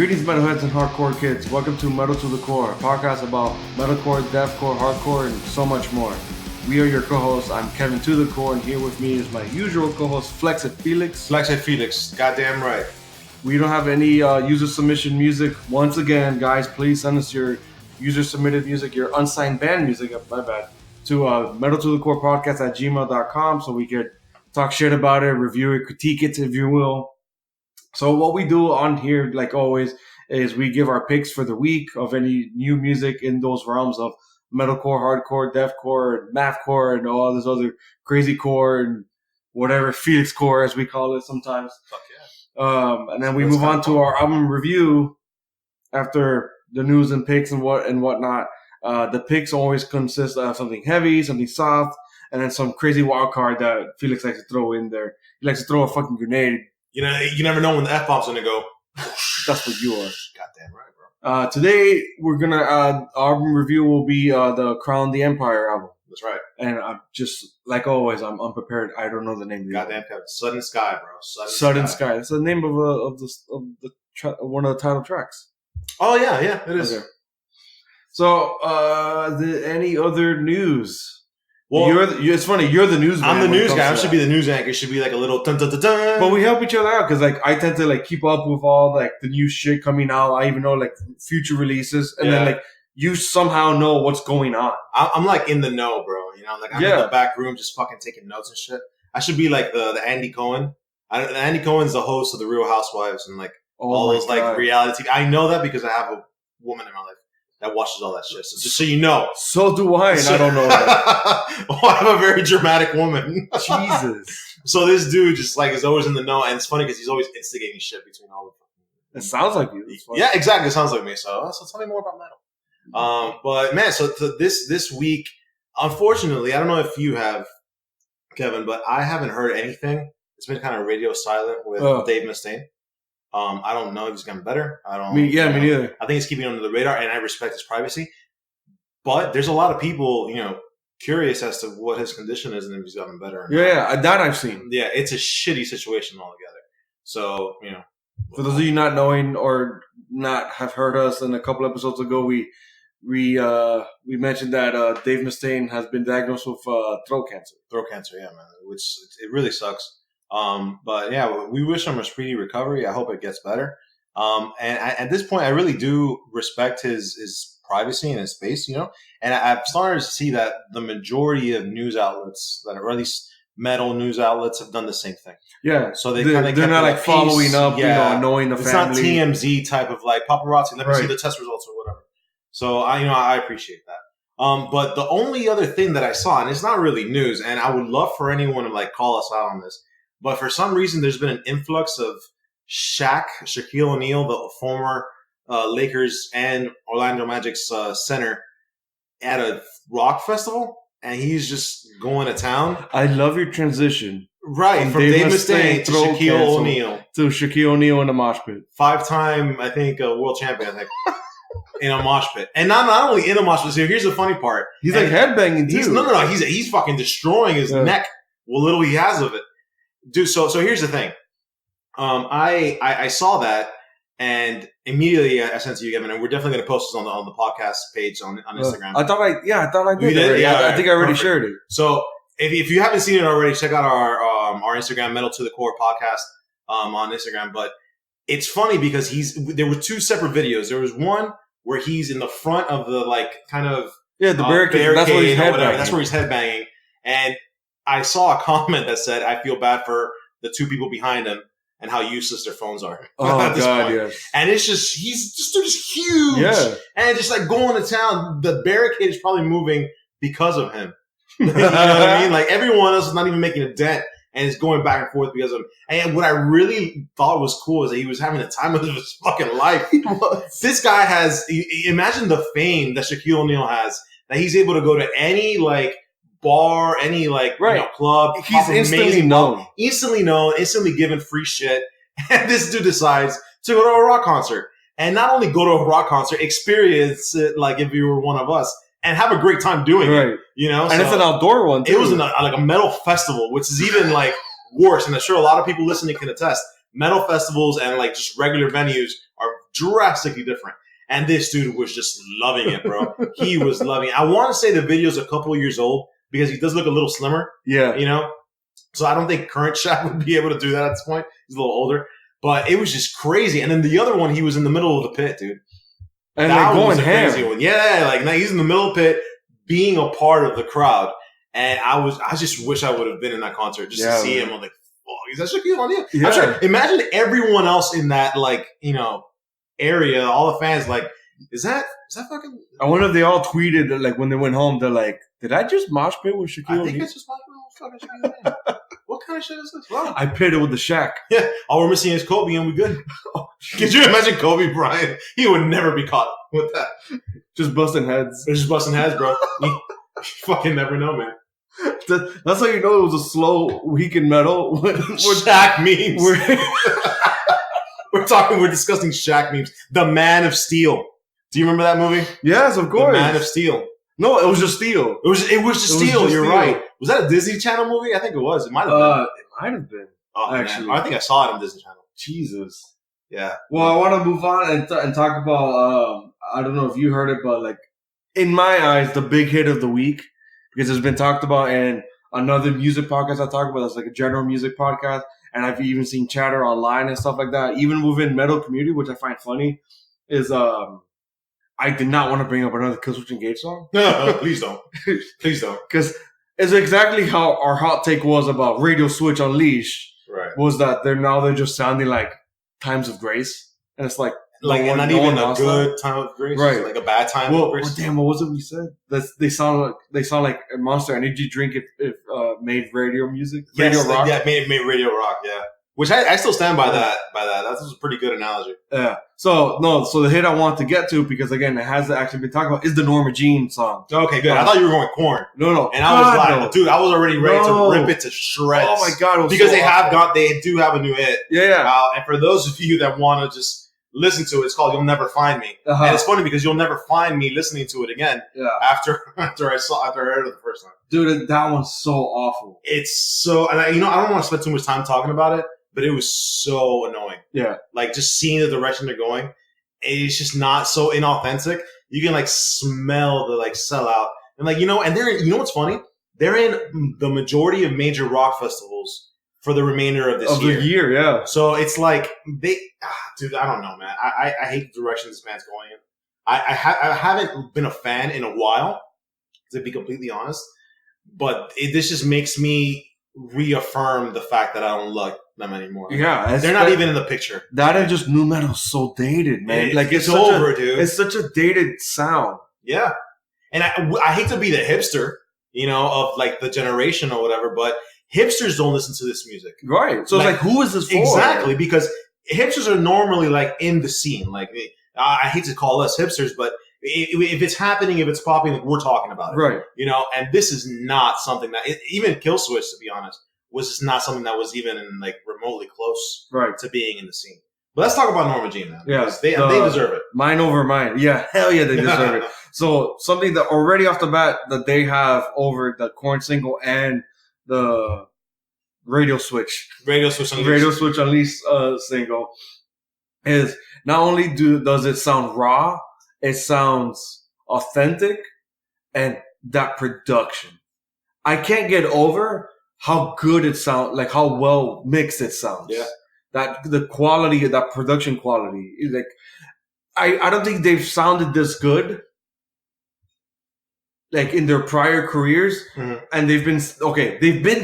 Greetings, metalheads and hardcore kids. Welcome to Metal to the Core, a podcast about metalcore, deathcore, hardcore, and so much more. We are your co-hosts. I'm Kevin to the Core, and here with me is my usual co-host, Flex and Felix. Flex and Felix, goddamn right. We don't have any user submission music. Once again, guys, please send us your user submitted music, your unsigned band music, my bad, to Metal to the Core podcast at gmail.com so we could talk shit about it, review it, critique it, if you will. So what we do on here, like always, is we give our picks for the week of any new music in those realms of metalcore, hardcore, deathcore, and mathcore, and all this other crazy core and whatever, Felix core as we call it sometimes. Fuck yeah. And then we move on to our album review after the news and picks and whatnot. The picks always consist of something heavy, something soft, and then some crazy wild card that Felix likes to throw in there. He likes to throw a fucking grenade. You know, you never know when the F-bomb's gonna go. That's what you are. Goddamn right, bro. Today we're gonna our album review will be the Crown the Empire album. That's right. And I'm just like always, I'm unprepared. I don't know the name of the Goddamn Kevin. Sudden Sky, bro. Sudden Sky. That's the name of one of the title tracks. Oh yeah, it is. Okay. So, any other news? Well, it's funny. You're the news. I'm the news guy. I should be the news anchor. It should be like a little dun dun dun dun. But we help each other out because, like, I tend to like keep up with all like the new shit coming out. I even know like future releases, and then like you somehow know what's going on. I'm like in the know, bro. You know, like I'm in the back room just fucking taking notes and shit. I should be like the Andy Cohen. Andy Cohen's the host of the Real Housewives and like all those like reality. I know that because I have a woman in my life that watches all that shit. So just so you know. So do I, and I don't know that. Oh, I have a very dramatic woman. Jesus. So this dude just like is always in the know, and it's funny because he's always instigating shit between all of them. It sounds like you. Yeah, exactly. It sounds like me. So tell me more about metal. But man, so this week, unfortunately, I don't know if you have, Kevin, but I haven't heard anything. It's been kind of radio silent with Dave Mustaine. I don't know if he's gotten better. Me neither. I think he's keeping it under the radar, and I respect his privacy. But there's a lot of people, curious as to what his condition is and if he's gotten better. Yeah, that I've seen. Yeah, it's a shitty situation altogether. So, for those of you not knowing or not have heard us, in a couple episodes ago, we mentioned that Dave Mustaine has been diagnosed with throat cancer. Throat cancer, yeah, man. Which it really sucks. But yeah, we wish him a speedy recovery. I hope it gets better. And at this point, I really do respect his privacy and his space, and I've started to see that the majority of news outlets or at least metal news outlets have done the same thing. Yeah. So they're not like following up, knowing the family. It's not TMZ type of like paparazzi. Let me see the test results or whatever. So I appreciate that. But the only other thing that I saw, and it's not really news, and I would love for anyone to like call us out on this, but for some reason, there's been an influx of Shaquille O'Neal, the former Lakers and Orlando Magic's center, at a rock festival, and he's just going to town. I love your transition. Right, from Dave Mustaine to Shaquille O'Neal. To Shaquille O'Neal in the mosh pit. 5-time, I think, world champion, I think, in a mosh pit. And not only in a mosh pit, so here's the funny part. He's like headbanging, too. No, he's fucking destroying his neck, what little he has of it. Dude, so here's the thing. I saw that, and immediately I sent to you, Kevin, and we're definitely going to post this on the podcast page on Instagram. I thought I did. You did? Yeah, I think I already shared it. So if you haven't seen it already, check out our Instagram, Metal to the Core podcast on Instagram. But it's funny because there were two separate videos. There was one where he's in the front of the like kind of the barricade. That's where he's headbanging. That's where he's headbanging, and I saw a comment that said, "I feel bad for the two people behind him and how useless their phones are." Oh God, yes. And it's just they're just huge. Yeah. And just like going to town, the barricade is probably moving because of him. You know what I mean? Like everyone else is not even making a dent, and it's going back and forth because of him. And what I really thought was cool is that he was having the time of his fucking life. This guy has. Imagine the fame that Shaquille O'Neal has. That he's able to go to any like bar, any like club. He's instantly known, instantly given free shit. And this dude decides to go to a rock concert, and not only go to a rock concert, experience it like if you were one of us, and have a great time doing it. And it's an outdoor one too. It was like a metal festival, which is even like worse. And I'm sure a lot of people listening can attest. Metal festivals and like just regular venues are drastically different. And this dude was just loving it, bro. He was loving it. I want to say the video's a couple of years old because he does look a little slimmer. Yeah. You know? So I don't think current Shaq would be able to do that at this point. He's a little older. But it was just crazy. And then the other one, he was in the middle of the pit, dude. And that like going was a crazy ham. one. Yeah, like now he's in the middle of the pit, being a part of the crowd. And I just wish I would have been in that concert just to see him. I'm like, oh, is that Shaquille O'Neal? Yeah. I'm sure. Imagine everyone else in that, like, you know, area, all the fans, like, is that fucking? I wonder if they all tweeted that, like when they went home, they're like, "Did I just mosh pit with Shaquille I O'Neal?" think it's just fucking Shaquille O'Neal. What kind of shit is this? Wow. I pitted with the Shaq. Yeah, all we're missing is Kobe, and we good. Could you imagine Kobe Bryant? He would never be caught with that. Just busting heads. They're just busting heads, bro. You fucking never know, man. That's how you know it was a slow week in metal. We're Shaq memes. We're discussing Shaq memes. The Man of Steel. Do you remember that movie? Yes, of course. The Man of Steel. No, it was just Steel. It was just Steel. You're right. Was that a Disney Channel movie? I think it was. It might have been. It might have been. Oh, actually. Man. I think I saw it on Disney Channel. Jesus. Yeah. Well, I want to move on and talk about. I don't know if you heard it, but like in my eyes, the big hit of the week because it's been talked about in another music podcast I talk about. That's like a general music podcast, and I've even seen chatter online and stuff like that. Even within metal community, which I find funny, is I did not want to bring up another Killswitch Engage song. No, please don't. Please don't. Because it's exactly how our hot take was about Radio Switch Unleashed. Right. Was that they're just sounding like Times of Grace, and it's like and not even a good time of grace, right? Like a bad time of grace. Well, damn, what was it we said? They sound like a Monster Energy drink if made radio music, radio rock. Yeah, made radio rock. Yeah, which I still stand by that. That was a pretty good analogy. Yeah. So the hit I want to get to because again it has actually been talked about is the Norma Jean song. Okay, good. I thought you were going Korn. No. And I was like, dude, I was already ready to rip it to shreds. Oh my god, it was because so they do have a new hit. Yeah. And for those of you that want to just listen to it, it's called "You'll Never Find Me," and it's funny because you'll never find me listening to it again. Yeah. After I heard it the first time, dude, that one's so awful. It's so, and I don't want to spend too much time talking about it, but it was so annoying. Yeah. Like just seeing the direction they're going, it's just not so inauthentic. You can like smell the like sellout, and like and they're what's funny? They're in the majority of major rock festivals for the remainder of this year. Of the year, yeah. So it's like dude, I don't know, man. I hate the direction this band's going in. I haven't been a fan in a while, to be completely honest. But this just makes me reaffirm the fact that I don't like them anymore. Yeah, they're not even in the picture. That and just new metal's so dated, man. It's over, dude. It's such a dated sound. Yeah, and I hate to be the hipster, of like the generation or whatever, but hipsters don't listen to this music. Right. So it's like, who is this for? Exactly, because hipsters are normally like in the scene. Like, I hate to call us hipsters, but if it's happening, if it's popping, like, we're talking about it. Right. And this is not something that, even Killswitch, to be honest, was just not something that was even like remotely close to being in the scene. But let's talk about Norma Jean now. Yeah. They deserve it. Mind over mind. Yeah, hell yeah, they deserve it. So something that already off the bat that they have over the Korn single and the Radio Switch Unleashed single is not only does it sound raw, it sounds authentic, and that production. I can't get over how good it sounds, like how well mixed it sounds. Yeah. That the quality, that production quality, like I don't think they've sounded this good. Like in their prior careers, and they've been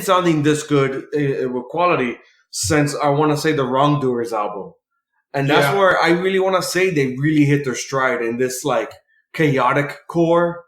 sounding this good with quality since I want to say the Wrongdoers album, and that's where I really want to say they really hit their stride in this like chaotic core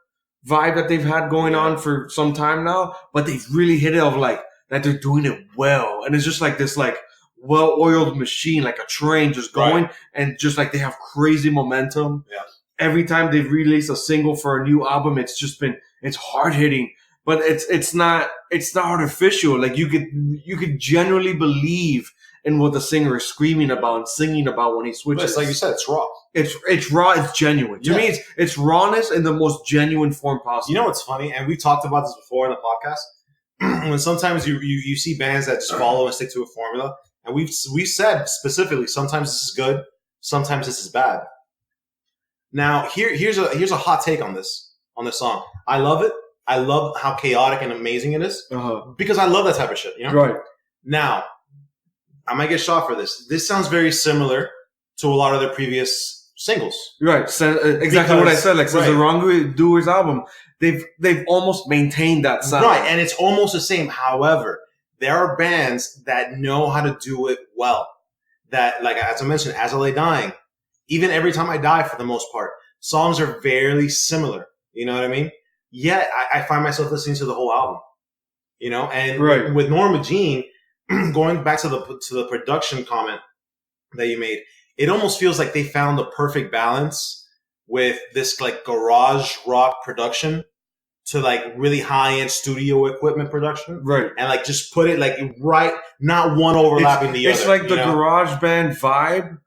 vibe that they've had going on for some time now. But they've really hit it of like that they're doing it well, and it's just like this like well-oiled machine, like a train just going, and just like they have crazy momentum. Yeah. Every time they've released a single for a new album, it's hard hitting, but it's not artificial. Like you could genuinely believe in what the singer is screaming about and singing about when he switches. But it's like you said, it's raw. It's raw. It's genuine. To me, it's rawness in the most genuine form possible. You know what's funny? And we talked about this before in the podcast. When sometimes you see bands that just follow and stick to a formula, and we've said specifically sometimes this is good. sometimes this is bad. Now, here's a hot take on this song. I love it. I love how chaotic and amazing it is because I love that type of shit. You know, right? Now, I might get shot for this. This sounds very similar to a lot of their previous singles. Right. So, exactly what I said. Like since the Wrongdoers album, they've almost maintained that sound. Right, and it's almost the same. However, there are bands that know how to do it well. That, like as I mentioned, As I Lay Dying, even Every Time I Die, for the most part, songs are very similar. You know what I mean? Yet I find myself listening to the whole album. You know, and with Norma Jean, going back to the production comment that you made, it almost feels like they found the perfect balance with this like garage rock production to like really high end studio equipment production, right? And like just put it like right, not one overlapping the other. It's like the garage band vibe,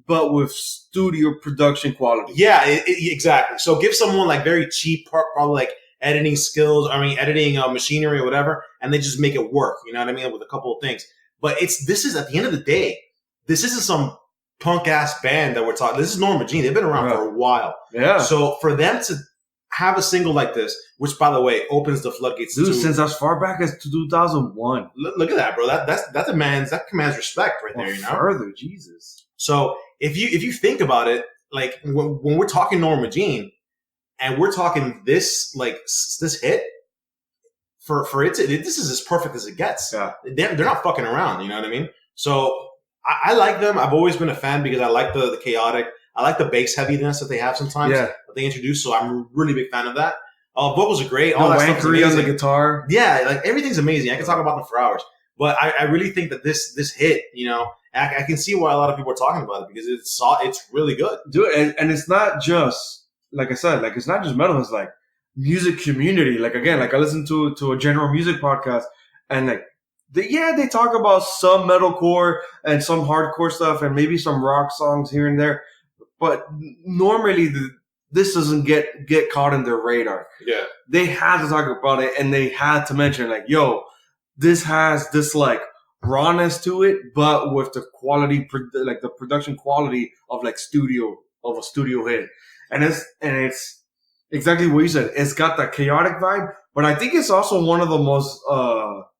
but with studio production quality. Yeah, exactly. So give someone like very cheap, probably like editing skills. I mean, editing machinery or whatever, and they just make it work. You know what I mean? With a couple of things. But this is at the end of the day, this isn't some punk ass band that we're talking. This is Norma Jean. They've been around for a while. Yeah. So for them to have a single like this, which by the way opens the floodgates. Dude, since as far back as 2001. Look at that, bro. That commands respect right there. You know. Further, Jesus. So if you think about it, like when we're talking Norma Jean, and we're talking this hit. For it, this is as perfect as it gets. Yeah. They're not fucking around. You know what I mean? So I like them. I've always been a fan because I like the chaotic. I like the bass heaviness that they have sometimes that they introduce. So I'm a really big fan of that. Vocals are great. All that stuff on the guitar. Yeah, like everything's amazing. I can talk about them for hours. But I really think that this hit, you know, I can see why a lot of people are talking about it because it's really good. Dude, and it's not just, like I said, like it's not just metal. It's like music community. Like again, like I listen to a general music podcast and like they talk about some metalcore and some hardcore stuff and maybe some rock songs here and there, but normally this doesn't get caught in their radar. Yeah, they had to talk about it and they had to mention like, yo, this has this like rawness to it, but with the quality, like the production quality of like a studio hit, and it's exactly what you said. It's got that chaotic vibe, but I think it's also one of the most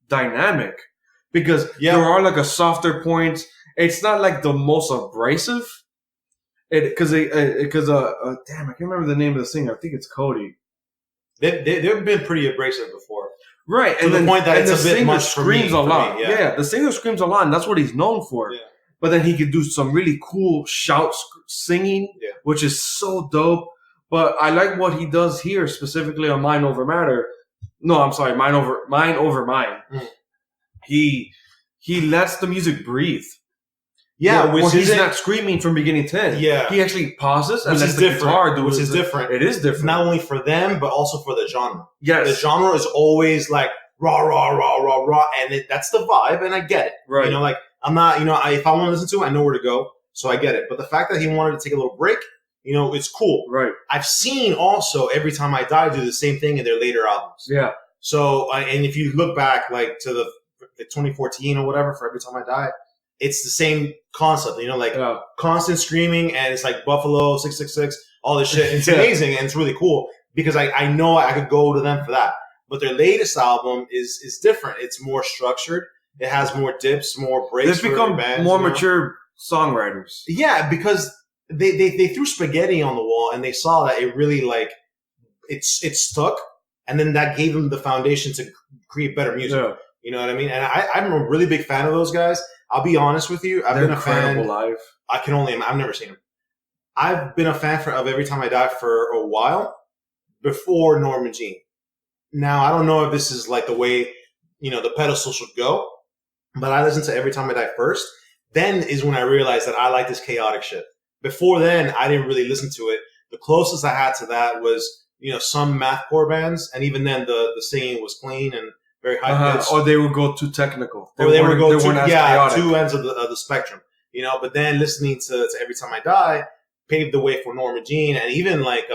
dynamic because there are like a softer points. It's not like the most abrasive. Because damn, I can't remember the name of the singer. I think it's Cody. They've been pretty abrasive before, right? To the point that it's a bit much screams a lot. Yeah, the singer screams a lot, and that's what he's known for. Yeah. But then he could do some really cool shout singing, which is so dope. But I like what he does here, specifically on Mind Over Matter. No, I'm sorry, Mind Over Mind. Mm. He lets the music breathe. Yeah, which he's not screaming from beginning to end. Yeah, he actually pauses and lets the guitar do which is different. It is different, not only for them but also for the genre. Yes, the genre is always like rah rah rah rah rah, and that's the vibe, and I get it. Right, you know, like I'm not, you know, if I want to listen to it, I know where to go, so I get it. But the fact that he wanted to take a little break, you know, it's cool. Right. I've seen also Every Time I Die do the same thing in their later albums. Yeah. So, and if you look back, like to the 2014 or whatever for Every Time I Die, it's the same concept, you know, like constant screaming, and it's like Buffalo 666, all this shit. It's amazing and it's really cool because I know I could go to them for that. But their latest album is different. It's more structured. It has more dips, more breaks. They've become bands, more mature songwriters. Yeah, because they threw spaghetti on the wall and they saw that it really like it stuck, and then that gave them the foundation to create better music. Yeah. You know what I mean? And I'm a really big fan of those guys. I'll be honest with you. They're been a fan. Live. I've never seen them. I've been a fan of Every Time I Die for a while before Norma Jean. Now, I don't know if this is like the way, you know, the pedestal should go, but I listened to Every Time I Die first. Then is when I realized that I like this chaotic shit. Before then, I didn't really listen to it. The closest I had to that was, you know, some mathcore bands, and even then the singing was clean and very high pitched. Or they would go too technical. They would go two ends of the spectrum. You know, but then listening to Every Time I Die paved the way for Norma Jean and even like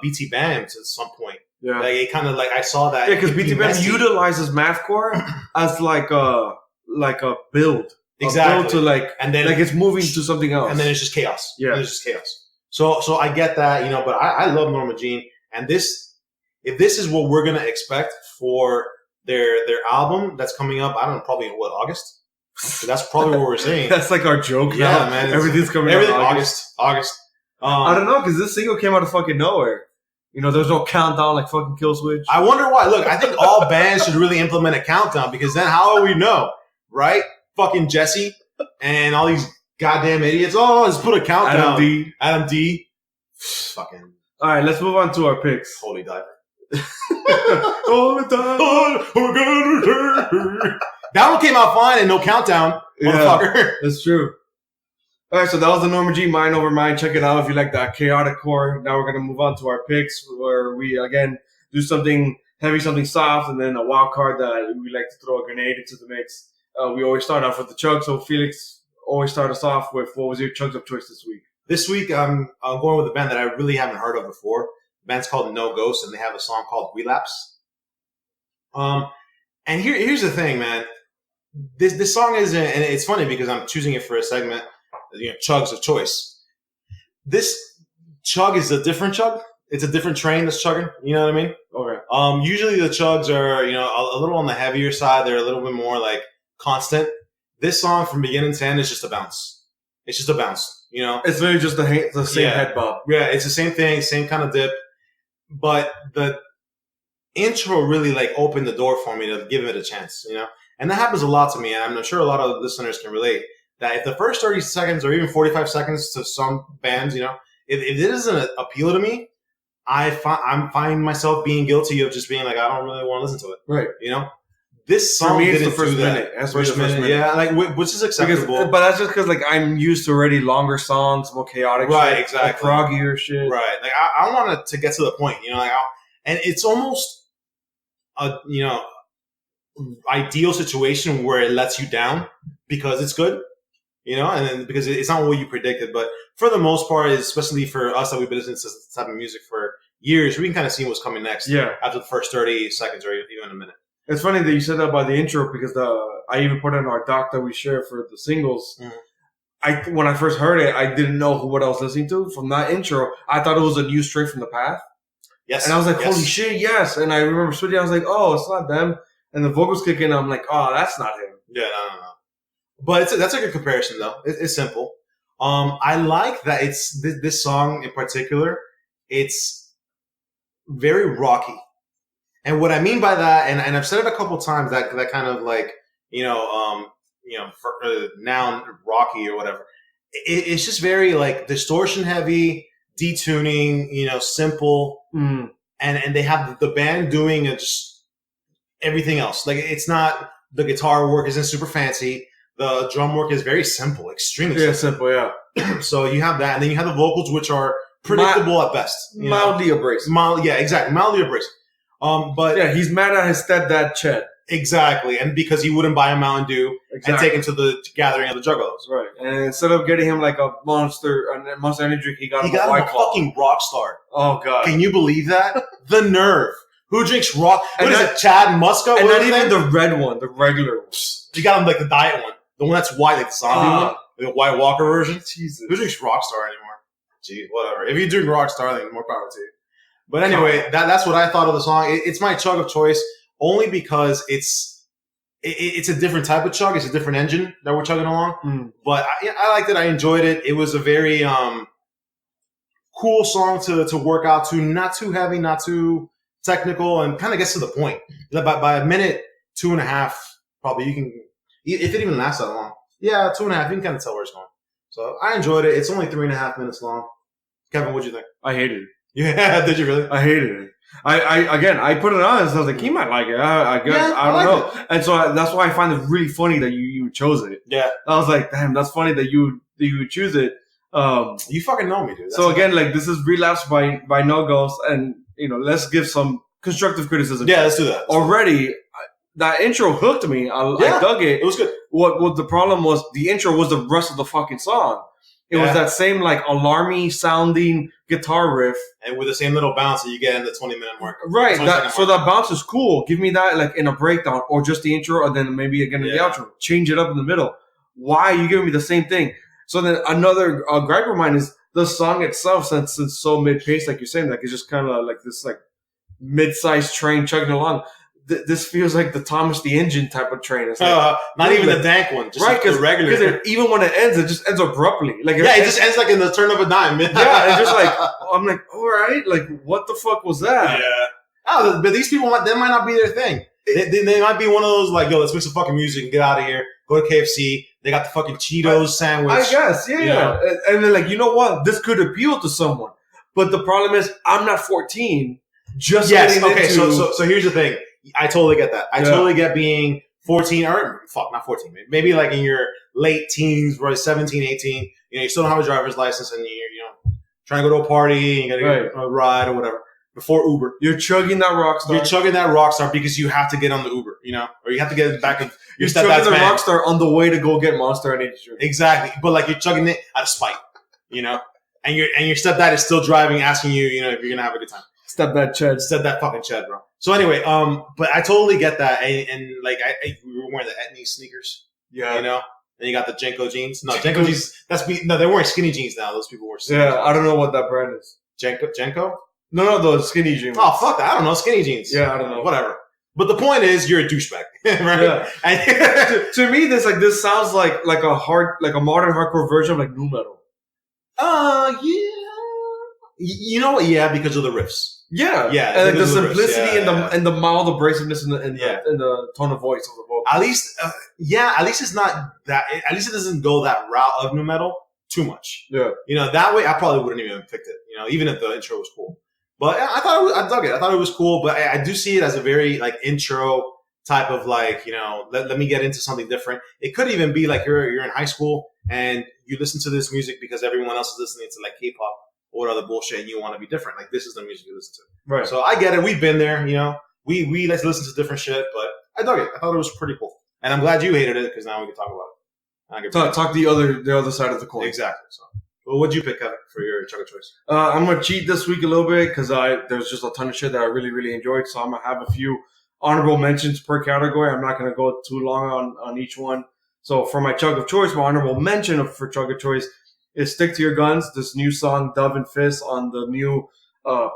BT Bam to some point. Yeah, like it kind of like I saw that. Yeah, because BT Bam utilizes mathcore as like a build. Exactly. build to like, and then like it's moving to something else. and then it's just chaos. Yeah. And it's just chaos. So I get that, but I love Norma Jean, and if this is what we're gonna expect for their album that's coming up, I don't know, probably in August. So that's probably what we're saying. That's like our joke Yeah, now. man. Everything's coming out in August. August. I don't know, because this single came out of fucking nowhere. There's no countdown like fucking Kill Switch. I wonder why. Look, I think all bands should really implement a countdown, because then how will we know, right? Fucking Jesse and all these goddamn idiots. Oh, let's put a countdown. Adam D. Fucking. All right, let's move on to our picks. Holy diver. All the time. That one came out fine and no countdown, motherfucker. Yeah, that's true. All right, so that was the Norma Jean Mind Over Mind. Check it out if you like that chaotic core. Now we're going to move on to our picks, where we, again, do something heavy, something soft, and then a wild card that we like to throw a grenade into the mix. We always start off with the chug. So, Felix, always start us off with what was your chugs of choice this week? This week, I'm going with a band that I really haven't heard of before. The band's called No Ghost, and they have a song called Relapse. And here's the thing, man. This song is, and it's funny because I'm choosing it for a segment, chugs of choice. This chug is a different chug. It's a different train that's chugging. You know what I mean? Okay. Usually the chugs are, a little on the heavier side. They're a little bit more like constant. This song from beginning to end is just a bounce. It's just a bounce. It's literally just the same head bob. Yeah, it's the same thing, same kind of dip. But the intro really like opened the door for me to give it a chance, And that happens a lot to me, and I'm sure a lot of listeners can relate. That if the first 30 seconds or even 45 seconds to some bands, if it doesn't appeal to me, I'm finding myself being guilty of just being like, I don't really want to listen to it. Right. This song for me, didn't it's the first do that. minute. First minute. Yeah, like which is acceptable. But that's just because like I'm used to already longer songs, more chaotic, right? Shit, Exactly, like proggier shit. Right. Like I wanted to get to the point, and it's almost a ideal situation where it lets you down because it's good, and then because it's not what you predicted. But for the most part, especially for us that we've been listening to this type of music for years, we can kind of see what's coming next. Yeah. After the first 30 seconds or even a minute. It's funny that you said that about the intro because I even put it in our doc that we share for the singles. Mm-hmm. When I first heard it, I didn't know what I was listening to. From that intro, I thought it was a new Straight from the Path. Yes. And I was like, holy shit, yes. And I remember switching, I was like, oh, it's not them. And the vocals kick in, I'm like, oh, that's not him. Yeah, no. But that's a good comparison, though. It's simple. I like that it's this song in particular, it's very rocky. And what I mean by that, and I've said it a couple times, that kind of like, noun rocky or whatever. It's just very like distortion heavy, detuning, simple. Mm. And they have the band doing just everything else. Like it's not, the guitar work isn't super fancy. The drum work is very simple, extremely simple. Yeah. So you have that. And then you have the vocals, which are predictable at best. Mildly abrasive. Yeah, exactly. Mildly abrasive. But yeah, he's mad at his stepdad, Chet. Exactly. And because he wouldn't buy a Mountain Dew and take him to the gathering of the Juggalos. Right. And instead of getting him like a Monster Energy drink, he got him a White Claw. Fucking Rockstar. Oh, God. Can you believe that? The nerve. Who drinks Rock? What is it? Chad Muska? And not even the red one, the regular one. You got him like the diet one. The one that's white, like the zombie one. The White Walker version. Jesus. Who drinks Rockstar anymore? Gee, whatever. If you drink Rockstar, then more power to you. But anyway, that's what I thought of the song. It's my chug of choice only because it's a different type of chug. It's a different engine that we're chugging along. Mm. But I liked it. I enjoyed it. It was a very cool song to work out to. Not too heavy, not too technical, and kind of gets to the point. By a minute, 2.5, probably you can, if it even lasts that long. Yeah, 2.5, you can kind of tell where it's going. So I enjoyed it. It's only 3.5 minutes long. Kevin, what'd you think? I hated it. Yeah, did you really? I hated it. I put it on and so I was like, he might like it. I guess I don't know. It. And so that's why I find it really funny that you chose it. Yeah. I was like, damn, that's funny that you choose it. You fucking know me, dude. That's so again, like this is Relapse by No Ghost, and let's give some constructive criticism. Yeah, let's do that. Already, that intro hooked me. I dug it. It was good. What the problem was, the intro was the rest of the fucking song. It was that same like alarmy sounding guitar riff, and with the same little bounce that you get in the 20-minute mark. Right. So that bounce is cool. Give me that like in a breakdown or just the intro, and then maybe again in the outro. Change it up in the middle. why are you giving me the same thing? So then another gripe of mine is the song itself, since it's so mid-paced, like you're saying, like it's just kind of like this like mid-sized train chugging along. This feels like the Thomas the Engine type of train. It's like, not even the dank one, just right? like Because the regular. even when it ends, it just ends abruptly. Like Yeah, it just ends like in the turn of a dime. yeah, it's just like I'm like, all right, like what the fuck was that? Yeah. Oh, but these people that might not be their thing. They might be one of those like, yo, let's make some fucking music and get out of here. Go to KFC. They got the fucking Cheetos sandwich. I guess, yeah. You know? And they're like, you know what? This could appeal to someone. But the problem is, I'm not 14. Just yes. getting Okay. into... So here's the thing. I totally get that. I totally get being 14 or not 14. Maybe like in your late teens, right? 17, 18. You know, you still don't have a driver's license, and you're trying to go to a party, and you got to get a ride or whatever. Before Uber, you're chugging that Rockstar. You're chugging that Rockstar because you have to get on the Uber, you know, or you have to get back in. You're chugging the Rockstar on the way to go get Monster Energy drink. Exactly, but like you're chugging it out of spite, you know, and your stepdad is still driving, asking you, you know, if you're gonna have a good time. Stepdad Chad. Stepdad fucking Chad, bro. So anyway, but I totally get that, and like we were wearing the Etnies sneakers, yeah, you know. Then you got the Jenko jeans. No, Jenko jeans. They're wearing skinny jeans now. Those people wear skinny jeans. I don't know what that brand is. Jenko? No, the skinny jeans. Oh, fuck that. I don't know. Skinny jeans. Yeah, I don't know. Whatever. But the point is, you're a douchebag, right? Yeah. to me, this sounds like a modern hardcore version of like nu metal. Yeah. You know what? Yeah, because of the riffs. Yeah, yeah, and like the simplicity and the mild abrasiveness in the tone of voice of the vocal. At least, at least it's not that. At least it doesn't go that route of nu metal too much. Yeah, you know, that way I probably wouldn't even have picked it. You know, even if the intro was cool. But I dug it. I thought it was cool. But I do see it as a very like intro type of like, you know, let me get into something different. It could even be like you're in high school and you listen to this music because everyone else is listening to like K-pop or other bullshit, and you want to be different. Like this is the music you listen to. Right. So I get it. We've been there. You know, we like to listen to different shit. But I dug it. I thought it was pretty cool. And I'm glad you hated it because now we can talk about it. Talk the other side of the coin. Exactly. So. Well, what'd you pick up for your chug of choice? I'm gonna cheat this week a little bit because there's just a ton of shit that I really, really enjoyed. So I'm gonna have a few honorable mentions per category. I'm not gonna go too long on each one. So for my chug of choice, my honorable mention for chug of choice is "Stick to Your Guns." This new song, Dove and Fist, on the new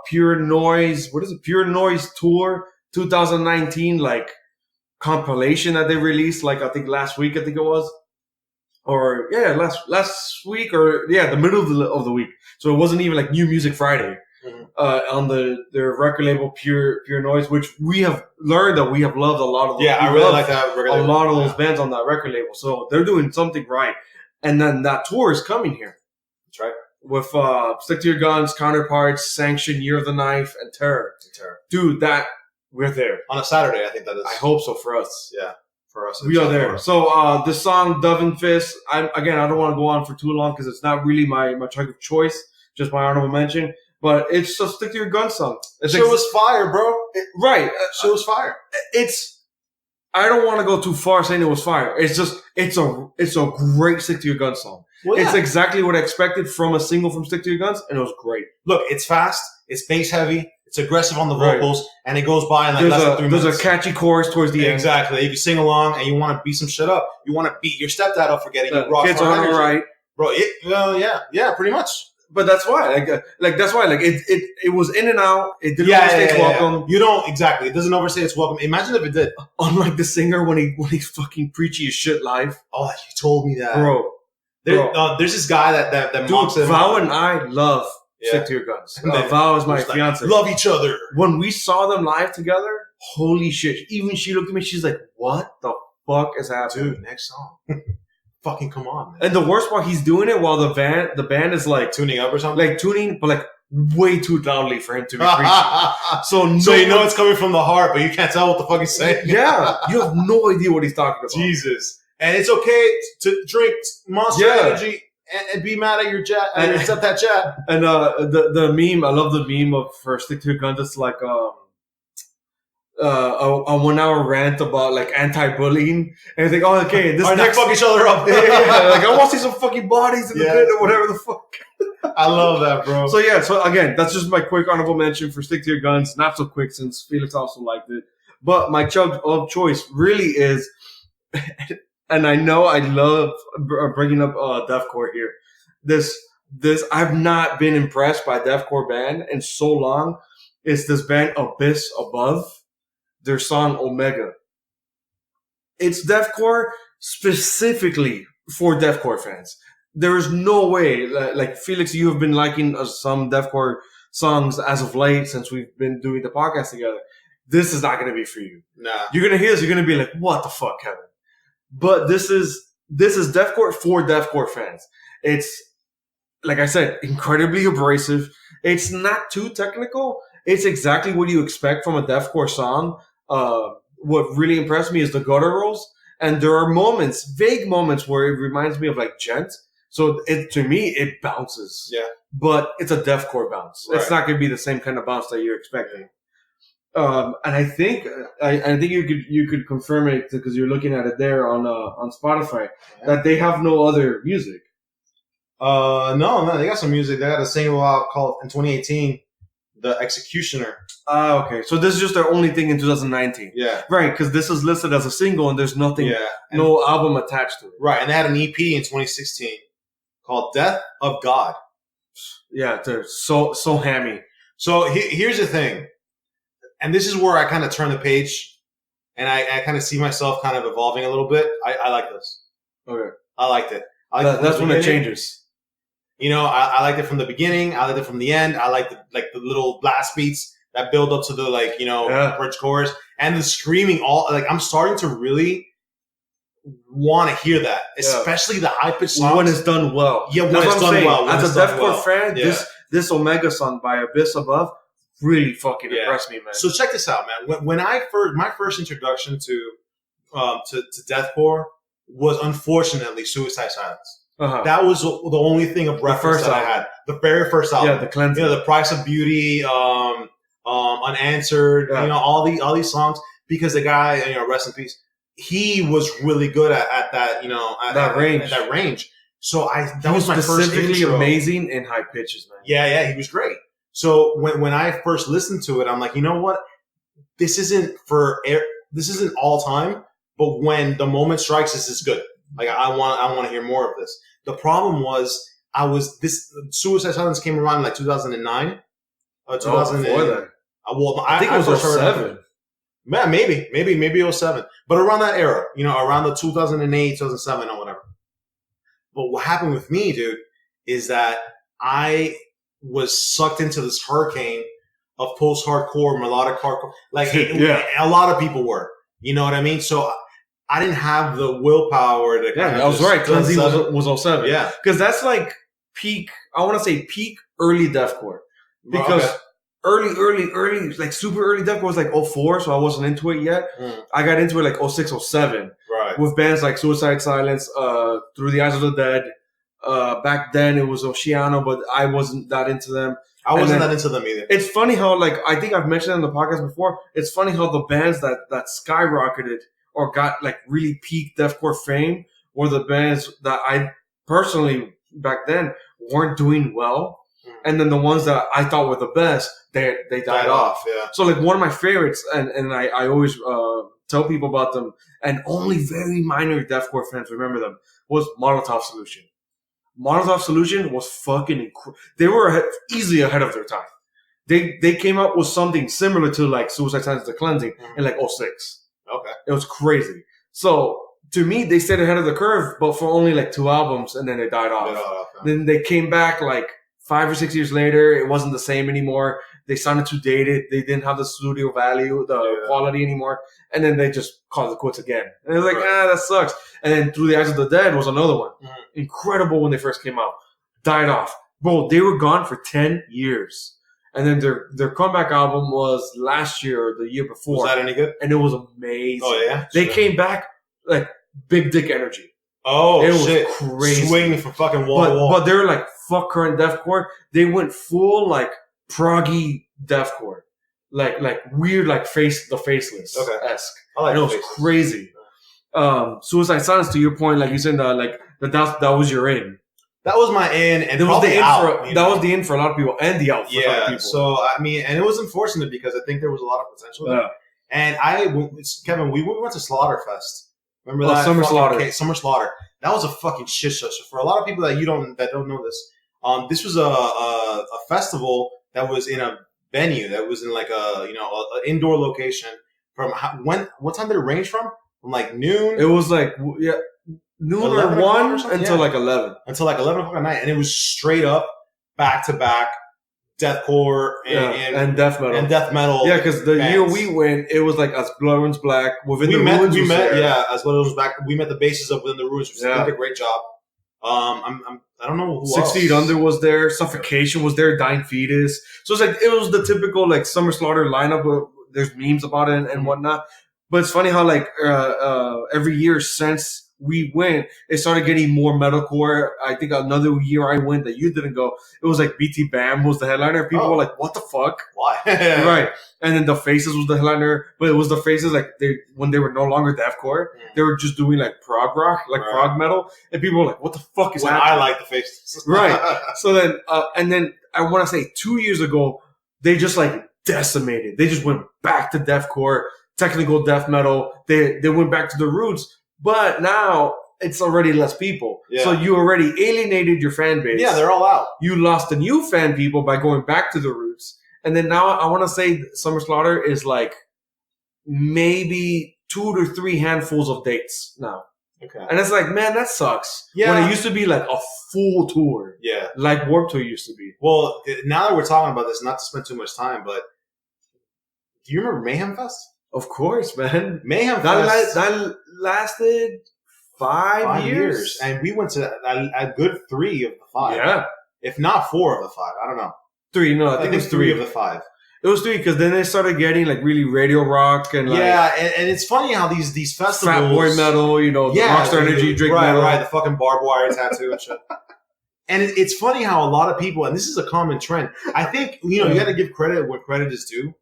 Pure Noise. What is it? Pure Noise Tour 2019 like compilation that they released. Like I think last week. I think it was. Or last week, or the middle of the week. So it wasn't even like New Music Friday on their record label Pure Noise, which we have learned that we have loved a lot of. I really like that record label. A lot of those bands on that record label, so they're doing something right. And then that tour is coming here. That's right. With Stick to Your Guns, Counterparts, Sanction, Year of the Knife, and Terror. Dude, we're there on a Saturday. I think that is. I hope so for us. Yeah. For us, we are there. So the song Dove and Fist, I don't want to go on for too long because it's not really my chug of choice, just my honorable mention. But it's a Stick to Your Guns song. Shit was fire, bro. Right. Shit was fire. I don't want to go too far saying it was fire. It's just it's a great Stick to Your Guns song. Well, It's exactly what I expected from a single from Stick to Your Guns, and it was great. Look, it's fast, it's bass heavy, it's aggressive on the vocals, and it goes by in like less than 3 minutes. There's a catchy chorus towards the end. Exactly. If you sing along and you want to beat some shit up, you want to beat your stepdad up for getting your kids on the right, bro. Yeah, pretty much. But that's why, it was in and out. It didn't overstay its welcome. You don't exactly. It doesn't overstay its welcome. Imagine if it did. Unlike the singer when he's fucking preachy as shit live. Oh, you told me that, bro. There's this guy that mocks him. Val and I love Stick to Your Guns. Val is my fiance. Love each other. When we saw them live together, holy shit! Even she looked at me. She's like, "What the fuck is happening?" Dude, next song. Fucking come on, man. And the worst part, he's doing it while the band is like tuning up or something. Like tuning, but like way too loudly for him to be preaching. So you know it's coming from the heart, but you can't tell what the fuck he's saying. Yeah, you have no idea what he's talking about. Jesus. And it's okay to drink Monster Energy and be mad at your chat and accept that chat. And the meme, I love the meme for Stick to Your Guns. It's like a 1 hour rant about like anti-bullying, and think, oh, okay, this next fuck each other up. Like I want to see some fucking bodies in the pit or whatever the fuck. I love that, bro. So again, that's just my quick honorable mention for Stick to Your Guns. Not so quick since Felix also liked it, but my chug of choice really is. and I know I love bringing up deathcore here. This I've not been impressed by a deathcore band in so long. It's this band Abyss Above. Their song Omega. It's deathcore specifically for deathcore fans. There is no way, like Felix, you have been liking some deathcore songs as of late since we've been doing the podcast together. This is not going to be for you. Nah. You're going to hear this. You're going to be like, what the fuck, Kevin? But this is deathcore for deathcore fans. It's, like I said, incredibly abrasive. It's not too technical. It's exactly what you expect from a deathcore song. What really impressed me is the gutturals. And there are moments, vague moments, where it reminds me of like Gent. So to me, it bounces. Yeah. But it's a deathcore bounce. Right. It's not going to be the same kind of bounce that you're expecting. And I think you could confirm it because you're looking at it there on Spotify that they have no other music. No, they got some music. They got a single out called in 2018, "The Executioner." Okay. So this is just their only thing in 2019. Yeah, Right, because this is listed as a single and there's nothing, yeah, and, no album attached to it. right. And they had an EP in 2016 called "Death of God." Yeah, they're so hammy. So here's the thing, and this is where I kind of turn the page, and I kind of see myself kind of evolving a little bit. I like this. Okay. I liked it. I liked That's when it beginning. changes. You know, I liked it from the beginning. I liked it from the end. I liked the little blast beats that build up to the bridge chorus and the screaming. I'm starting to really want to hear that, especially the high pitched songs When it's done well. Yeah, when That's it's what I'm done saying. well. As a deathcore fan, Yeah. this Omega song by Abyss Above really fucking impressed me, man. So check this out, man. When my first introduction to deathcore was unfortunately Suicide Silence. Uh-huh. That was the only thing of reference that I had. The very first album. Yeah, the cleansing. The Price of Beauty, Unanswered, all these songs, because the guy, rest in peace, he was really good at that, at that range. So that was my first specifically intro. amazing in high pitches, man. Yeah, he was great. So when I first listened to it, I'm like, you know what? This isn't all time, but when the moment strikes, this is good. Like I want to hear more of this. The problem was Suicide Silence came around in like 2009. 2000 before that. I think it was 07. Man, maybe 07. But around that era, around the 2008, 2007 or whatever. But what happened with me, dude, is that I was sucked into this hurricane of post-hardcore, melodic hardcore. Like a lot of people were. You know what I mean? So I didn't have the willpower to. Yeah, I was right. Cleansing was 07. Yeah, because that's like peak. I want to say peak early deathcore. Because early, like super early deathcore was like 04, so I wasn't into it yet. I got into it like 06, 07. Right. With bands like Suicide Silence, Through the Eyes of the Dead. Back then it was Oceano, but I wasn't that into them. I wasn't that into them either. It's funny how, like, I think I've mentioned it on the podcast before, it's funny how the bands that skyrocketed or got like really peak deathcore fame were the bands that I personally back then weren't doing well. And then the ones that I thought were the best, they died off. Yeah. So like one of my favorites, and I always tell people about them, and only very minor deathcore fans remember them, was Molotov Solution. Molotov Solution was fucking incredible. They were easily ahead of their time. They came up with something similar to like Suicide Silence, The Cleansing in like 06. Okay. It was crazy. So to me, they stayed ahead of the curve, but for only like 2 albums, and then they died off. Then they came back like 5 or 6 years later. It wasn't the same anymore. They sounded too dated. They didn't have the studio value, the quality anymore. And then they just called it quits again. And it was like, that sucks. And then Through the Eyes of the Dead was another one. Incredible when they first came out. Died off. Bro, they were gone for 10 years. And then their comeback album was last year or the year before. Was that any good? And it was amazing. Oh, yeah? They came back like big dick energy. Oh, it shit. was crazy. Swinging from fucking wall to wall. But they were like, fuck current deathcore. They went full like proggy deathcore. Like weird, like the Faceless esque. I like it was crazy. Suicide Silence, to your point, like you said, that was your in. That was my in, and that was the in out. That was the in for a lot of people, and the out for a lot of people. So I mean, and it was unfortunate because I think there was a lot of potential there. And Kevin, we went to Slaughterfest Remember Oh, that? Summer Fucking Slaughter. Summer Slaughter. That was a fucking shit show. So for a lot of people that don't know this, this was a festival that was in a venue that was in like a indoor location. What time did it range from? From like noon. It was like noon or 11 o'clock 1 or something? until Yeah. like 11. Until like 11 o'clock at night, and it was straight up back to back deathcore And death metal. and death metal. Yeah, because the bands. year we went, it was like As Blood Runs Black. Within the Ruins we was met, there. yeah, as well as back. We met the bases of Within the Ruins, which Yeah. did a great job. I don't know who 6 else. Feet Under was there. Suffocation was there. Dying Fetus. So it's like it was the typical like Summer Slaughter lineup. Where there's memes about it and whatnot. But it's funny how like every year since we went, it started getting more metalcore. I think another year I went that you didn't go. It was like BT Bam was the headliner. People were like, "What the fuck?" Why? Right. And then the Faces was the headliner, but it was the Faces like when they were no longer deathcore, they were just doing like prog rock, like Right. prog metal, and people were like, "What the fuck is When happening?" I like the faces, Right. So then, and then I want to say 2 years ago, they just like decimated. They just went back to deathcore, technical death metal. They went back to the roots, but now it's already less people. Yeah. So you already alienated your fan base. Yeah, they're all out. You lost the new fan people by going back to the roots. And then now I want to say Summer Slaughter is like maybe 2 to 3 handfuls of dates now. Okay. And it's like, man, that sucks. Yeah. When it used to be like a full tour, Yeah. like Warped Tour used to be. Well, now that we're talking about this, not to spend too much time, but do you remember Mayhem Fest? Of course, man. Mayhem That, Fest. that lasted 5 years. And we went to a good 3 of the 5. Yeah. If not 4 of the 5. I don't know. 3, no, I think it was 3 of the 5. It was 3 because then they started getting like really radio rock and like Yeah, and it's funny how these festivals. Fat Boy metal, the Rockstar Energy drink right, metal. Right, the fucking barbed wire tattoo and shit. And it's funny how a lot of people, and this is a common trend. I think you got to give credit when credit is due.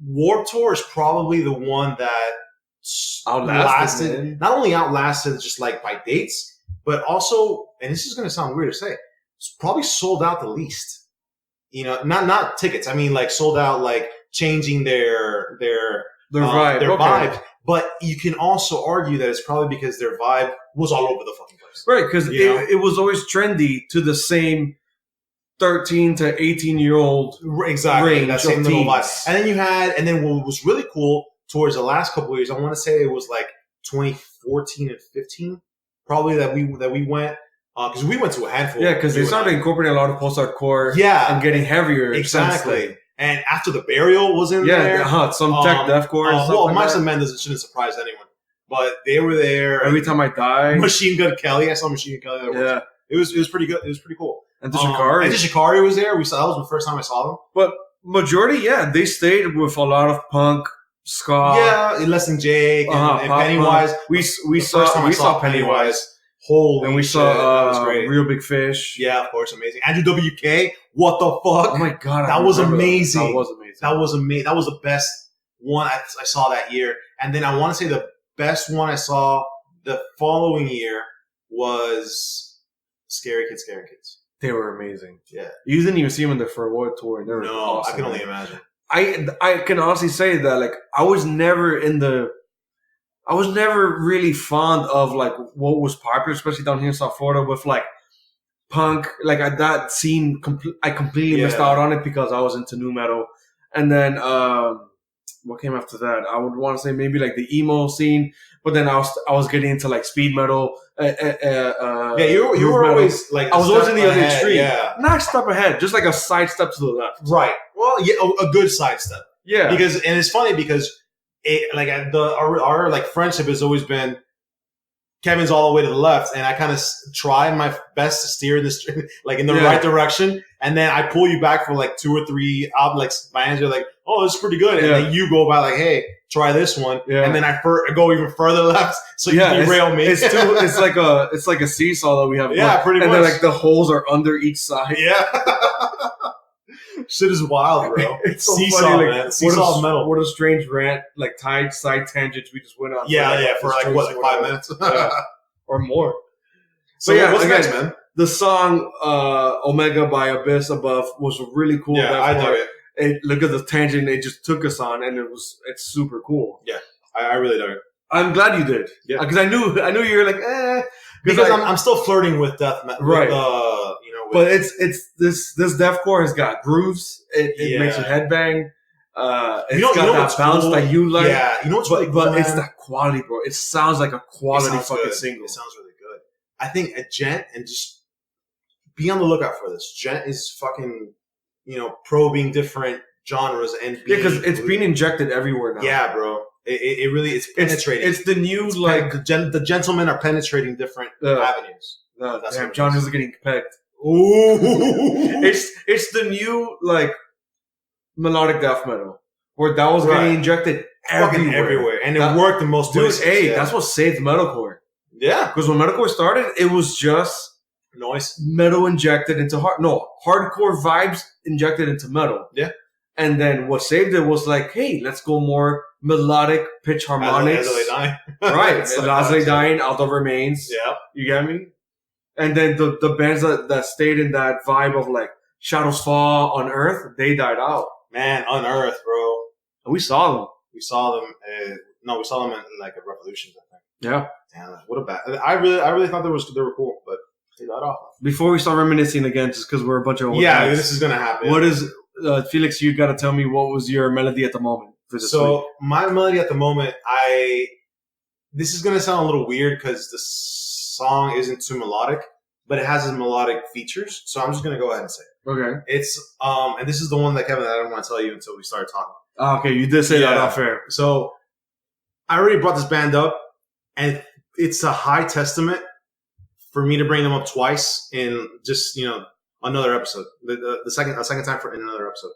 Warped Tour is probably the one that Outlasted, not only outlasted just like by dates, but also, and this is going to sound weird to say, it's probably sold out the least. Not tickets. I mean, like sold out, like changing their vibe. their Okay. vibe. But you can also argue that it's probably because their vibe was all over the fucking place. Right, because it was always trendy to the same 13 to 18-year-old Exactly. range That same of little vibe. teens. And then what was really cool towards the last couple of years, I want to say it was like 2014 and 15, probably that we went. Because we went to a handful. Yeah, because they started incorporating a lot of post-hardcore and getting heavier. Exactly. And After the Burial was in there. Some tech deathcore and stuff well, like Mice that. and Men shouldn't surprise anyone. But they were there. Every Time I Die. Machine Gun Kelly. I saw Machine Gun Kelly. Yeah. It was pretty good. It was pretty cool. And the Shikari. And the Shikari was there. That was the first time I saw them. But majority, they stayed with a lot of punk, ska. Yeah, Less Than Jake and Pennywise. We saw Pennywise. Holy and we shit, saw that was great. Real Big Fish. Yeah, of course, amazing. Andrew WK, what the fuck? Oh my god, that was amazing. That was amazing. That was amazing. That was the best one I saw that year. And then I want to say the best one I saw the following year was Scary Kids. They were amazing. Yeah, you didn't even see them in the Farewell tour. They were I awesome, can only imagine. I can honestly say that like I was never really fond of like what was popular, especially down here in South Florida with like punk. Like that scene, I completely missed out on it because I was into nu metal. And then what came after that? I would want to say maybe like the emo scene, but then I was getting into like speed metal. You were always like I was always in the other extreme. Yeah, not a step ahead, just like a side step to the left. Right. Well, yeah, a good sidestep. Yeah, and it's funny because our like friendship has always been Kevin's all the way to the left, and I kind of try my best to steer this like in the right direction, and then I pull you back for like 2 or 3 like bands. You're like, oh, this is pretty good, and then you go by like, hey, try this one, and then I go even further left, so you derail me. It's like a seesaw that we have. Yeah, pretty much. And then like the holes are under each side. Yeah. Shit is wild, bro. It's so Seesaw, funny, man. like, Seesaw metal. What a strange rant, like side tangents we just went on. For like 5 minutes? Or more. So what's next, man? The song Omega by Abyss Above was really cool. Yeah, I dug it. Look at the tangent they just took us on, and it's super cool. Yeah, I really dug it. I'm glad you did. Yeah. Because I knew you were like, Because I'm still flirting with death metal. Right. But it's this deathcore has got grooves. It makes you headbang. It's got that bounce cool? that you like. Yeah, you know what's really cool, but man? it's that quality, bro. It sounds like a quality fucking good. single. It sounds really good. I think a Gent, and just be on the lookout for this. Gent is fucking, probing different genres and because it's being injected everywhere now. Yeah, bro. It really it's penetrating. It's the new the gentlemen are penetrating different avenues. Damn, John is getting pegged. Ooh, it's the new melodic death metal where that was getting injected everywhere, and it worked in most places. Hey, that's what saved metalcore. Yeah, because when metalcore started, it was just noise, metal injected into hardcore vibes injected into metal. Yeah, and then what saved it was like, hey, let's go more melodic pitch harmonics. As They Die, right? As They Dying, Aldo Remains. Yeah, you get me. And then the bands that stayed in that vibe of like Shadows Fall, Unearth, they died out. Man, Unearth, bro. And we saw them. We saw them. We saw them in like a Revolutions, I think. Yeah. Damn, what a bad. I really thought they were cool, but they died off. Before we start reminiscing again, just because we're a bunch of old guys, this is gonna happen. What is Felix? You got to tell me what was your melody at the moment for this week. My melody at the moment, this is gonna sound a little weird because the song isn't too melodic, but it has its melodic features. So I'm just gonna go ahead and say it. Okay. It's and this is the one that Kevin, I don't want to tell you until we start talking. Okay, you did say that off air. So I already brought this band up, and it's a high testament for me to bring them up twice in just another episode. The second time for in another episode.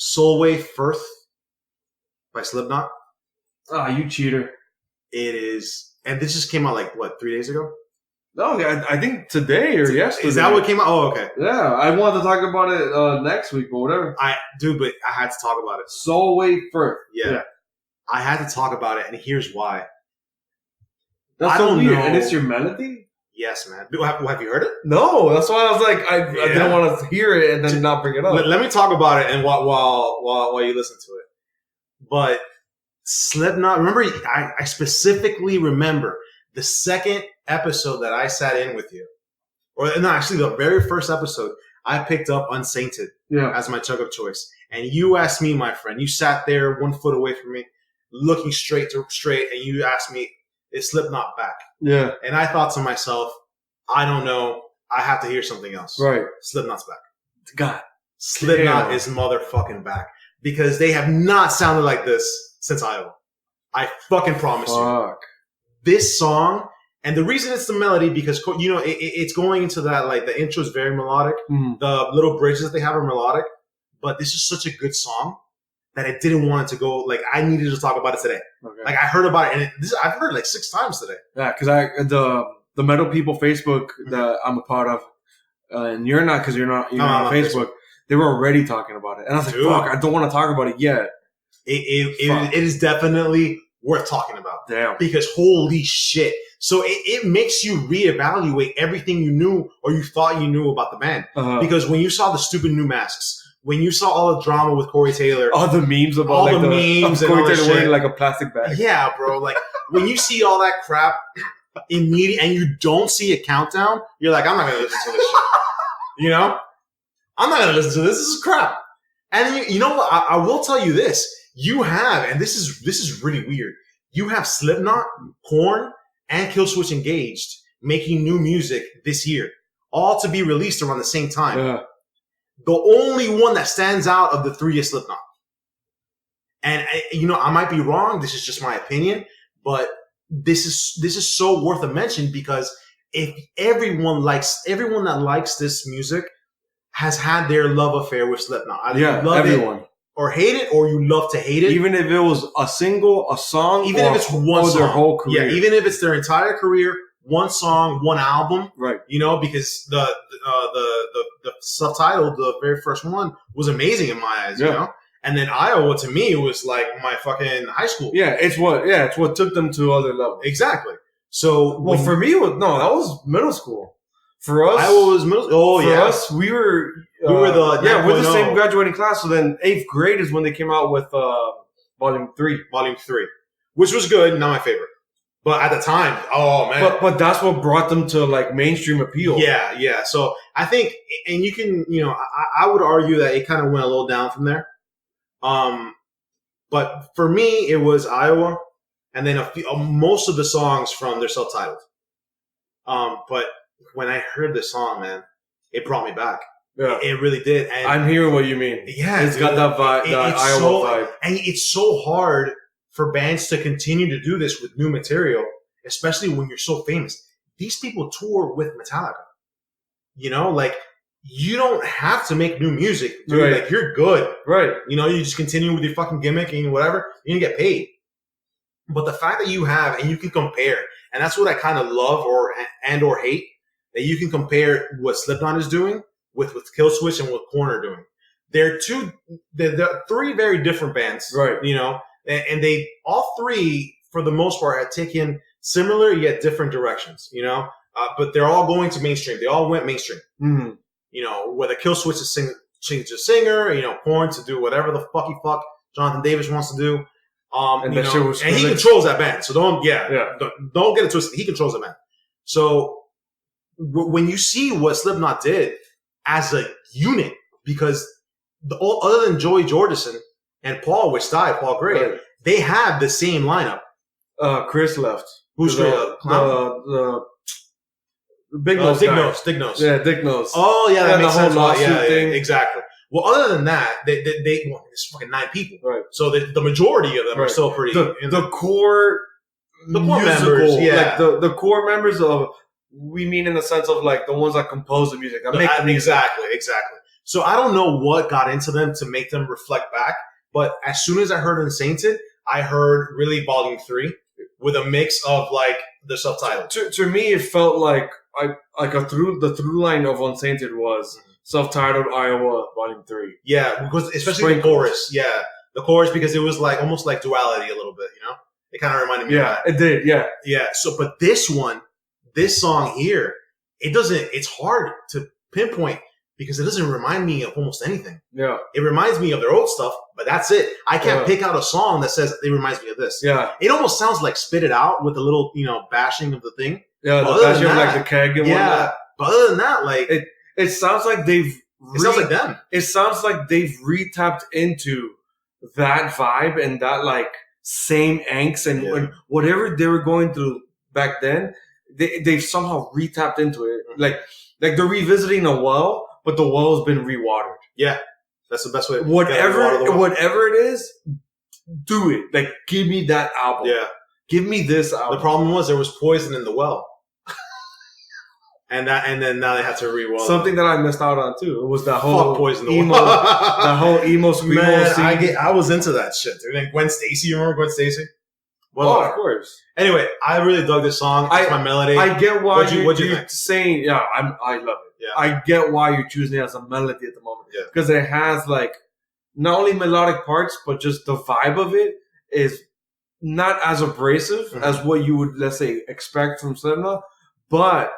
Soulwave Firth by Slipknot. Ah, you cheater! It is, and this just came out 3 days ago. No, I think today or yesterday. Is that what came out? Oh, okay. Yeah, I wanted to talk about it next week, but whatever. But I had to talk about it. Soulwave Firth. Yeah. I had to talk about it, and here's why. That's so weird. And it's your melody? Yes, man. Have you heard it? No, that's why I was like, I didn't want to hear it and then not bring it up. Let me talk about it and while you listen to it. But Slipknot, remember, I specifically remember the second episode that I sat in with you. Actually, the very first episode, I picked up Unsainted as my chug of choice. And you asked me, my friend, you sat there 1 foot away from me, looking straight, and you asked me, is Slipknot back? Yeah. And I thought to myself, I don't know. I have to hear something else. Right. Slipknot's back. God. Slipknot is motherfucking back. Because they have not sounded like this since Iowa. I fucking promise you. This song, and the reason it's the melody, because, it's going into that, the intro is very melodic. Mm. The little bridges that they have are melodic. But this is such a good song that I didn't want it to go, I needed to talk about it today. Okay. I heard about it, and I've heard it 6 times today. Yeah, because the Metal People Facebook that I'm a part of, and you're not because you're not on Facebook, they were already talking about it. And I was like, fuck, I don't want to talk about it yet. It is definitely worth talking about. Damn. Because holy shit. So it makes you reevaluate everything you knew or you thought you knew about the band. Uh-huh. Because when you saw the stupid new masks, when you saw all the drama with Corey Taylor, all the memes about all the memes and Corey all that Taylor shit, wearing a plastic bag. Yeah, bro. When you see all that crap immediately and you don't see a countdown, you're like, I'm not gonna listen to this shit. I'm not gonna listen to this. This is crap. And then you know what? I will tell you this: you have, and this is really weird. You have Slipknot, Korn, and Killswitch Engaged making new music this year, all to be released around the same time. Yeah. The only one that stands out of the three is Slipknot. And I might be wrong. This is just my opinion, but this is so worth a mention because if everyone that likes this music has had their love affair with Slipknot. Either you love everyone. It or hate it, or you love to hate it. Even if it was a single, a song, even if it's one song, their whole career. Yeah, even if it's their entire career, one song, one album. Right. Because the subtitle, the very first one, was amazing in my eyes. Yeah. And then Iowa to me was like my fucking high school. Yeah, it's what took them to other levels. Exactly. So for me, that was middle school. For us, Iowa was middle. Oh for us, we were we're the same graduating class. So then 8th grade is when they came out with Volume 3. Volume 3, which was good, not my favorite. But at the time, oh man. But that's what brought them to like mainstream appeal. Yeah. So I think, and you can, I would argue that it kind of went a little down from there. But for me, it was Iowa, and then most of the songs from their self-titled. But when I heard this song, man, it brought me back. Yeah, it really did. And I'm hearing what you mean. Yeah, it's got that vibe, that Iowa vibe, and it's so hard for bands to continue to do this with new material, especially when you're so famous. These people tour with Metallica. Like, you don't have to make new music. Dude. Right. Like, you're good. Right. You just continue with your fucking gimmick and whatever, you're going to get paid. But the fact that you have, and you can compare, and that's what I kind of love or hate, that you can compare what Slipknot is doing with Killswitch and what Korn are doing. They're three very different bands. Right. And they all three, for the most part, have taken similar yet different directions, but they're all going to mainstream. They all went mainstream. Mm-hmm. Whether Killswitch is change the singer, Korn to do whatever the fuck Jonathan Davis wants to do. And he controls that band. So don't get it twisted. He controls that band. So when you see what Slipknot did as a unit, because other than Joey Jordison and Paul, which died, Paul Gray, right, they have the same lineup. Chris left. Who's the Big Nose? Dick Nose. Yeah, Dick Nose. Oh yeah, that makes sense. The whole lawsuit thing. Exactly. Well, other than that, there's fucking 9 people. Right. So the majority of them are still pretty. The core members, like the core members of, we mean in the sense of like the ones that compose the music. Exactly. So I don't know what got into them to make them reflect back, but as soon as I heard Unsainted, I heard really Volume 3 with a mix of like the self-titled. To me, it felt like the through line of Unsainted was self-titled Iowa Volume 3. Yeah, because especially the chorus. Yeah, the chorus, because it was like almost like Duality a little bit. It kind of reminded me of that. Yeah, it did. Yeah. So, but this song here, it's hard to pinpoint because it doesn't remind me of almost anything. Yeah. It reminds me of their old stuff, but that's it. I can't pick out a song that says it reminds me of this. Yeah. It almost sounds like Spit It Out with a little, bashing of the thing. Yeah, the bashing of like the keg and whatnot. But other than that, like... It sounds like they've... It sounds like them. It sounds like they've re-tapped into that vibe and that like same angst and whatever they were going through back then, they've somehow re-tapped into it. Like they're revisiting a well, but the well's been re-watered. Yeah, that's the best way. Whatever it is, do it. Like, give me that album. Yeah, give me this album. The problem was there was poison in the well, and then now they had to re-well. Something that I missed out on too. It was that whole poison in the emo, well. that whole emo screamo Man, scene. I was into that shit, dude. And Gwen Stacy, you remember Gwen Stacy? Well, of course. Anyway, I really dug this song. It's my melody. I get why you're saying, I love it. Yeah. I get why you're choosing it as a melody at the moment. Yeah. Because it has like not only melodic parts, but just the vibe of it is not as abrasive as what you would, let's say, expect from Slipknot, but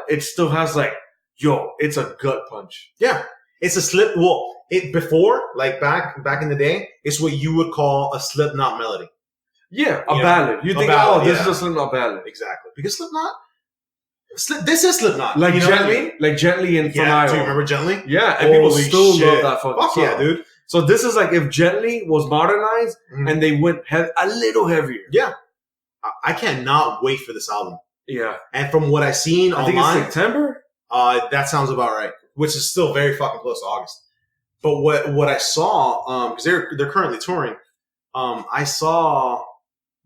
it still has like, it's a gut punch. Yeah. It's a slip. Well, before, like back in the day, it's what you would call a Slipknot melody. Yeah, a ballad. You think, this is a Slipknot ballad. Exactly. Because this is Slipknot. Like Gently? Like Gently in From Iowa. Do you remember Gently? Yeah, and people still love that fucking song. Yeah, dude. So this is like if Gently was modernized and they went a little heavier. Yeah. I cannot wait for this album. Yeah. And from what I've seen online. I think it's September? That sounds about right. Which is still very fucking close to August. But what I saw, because they're currently touring, I saw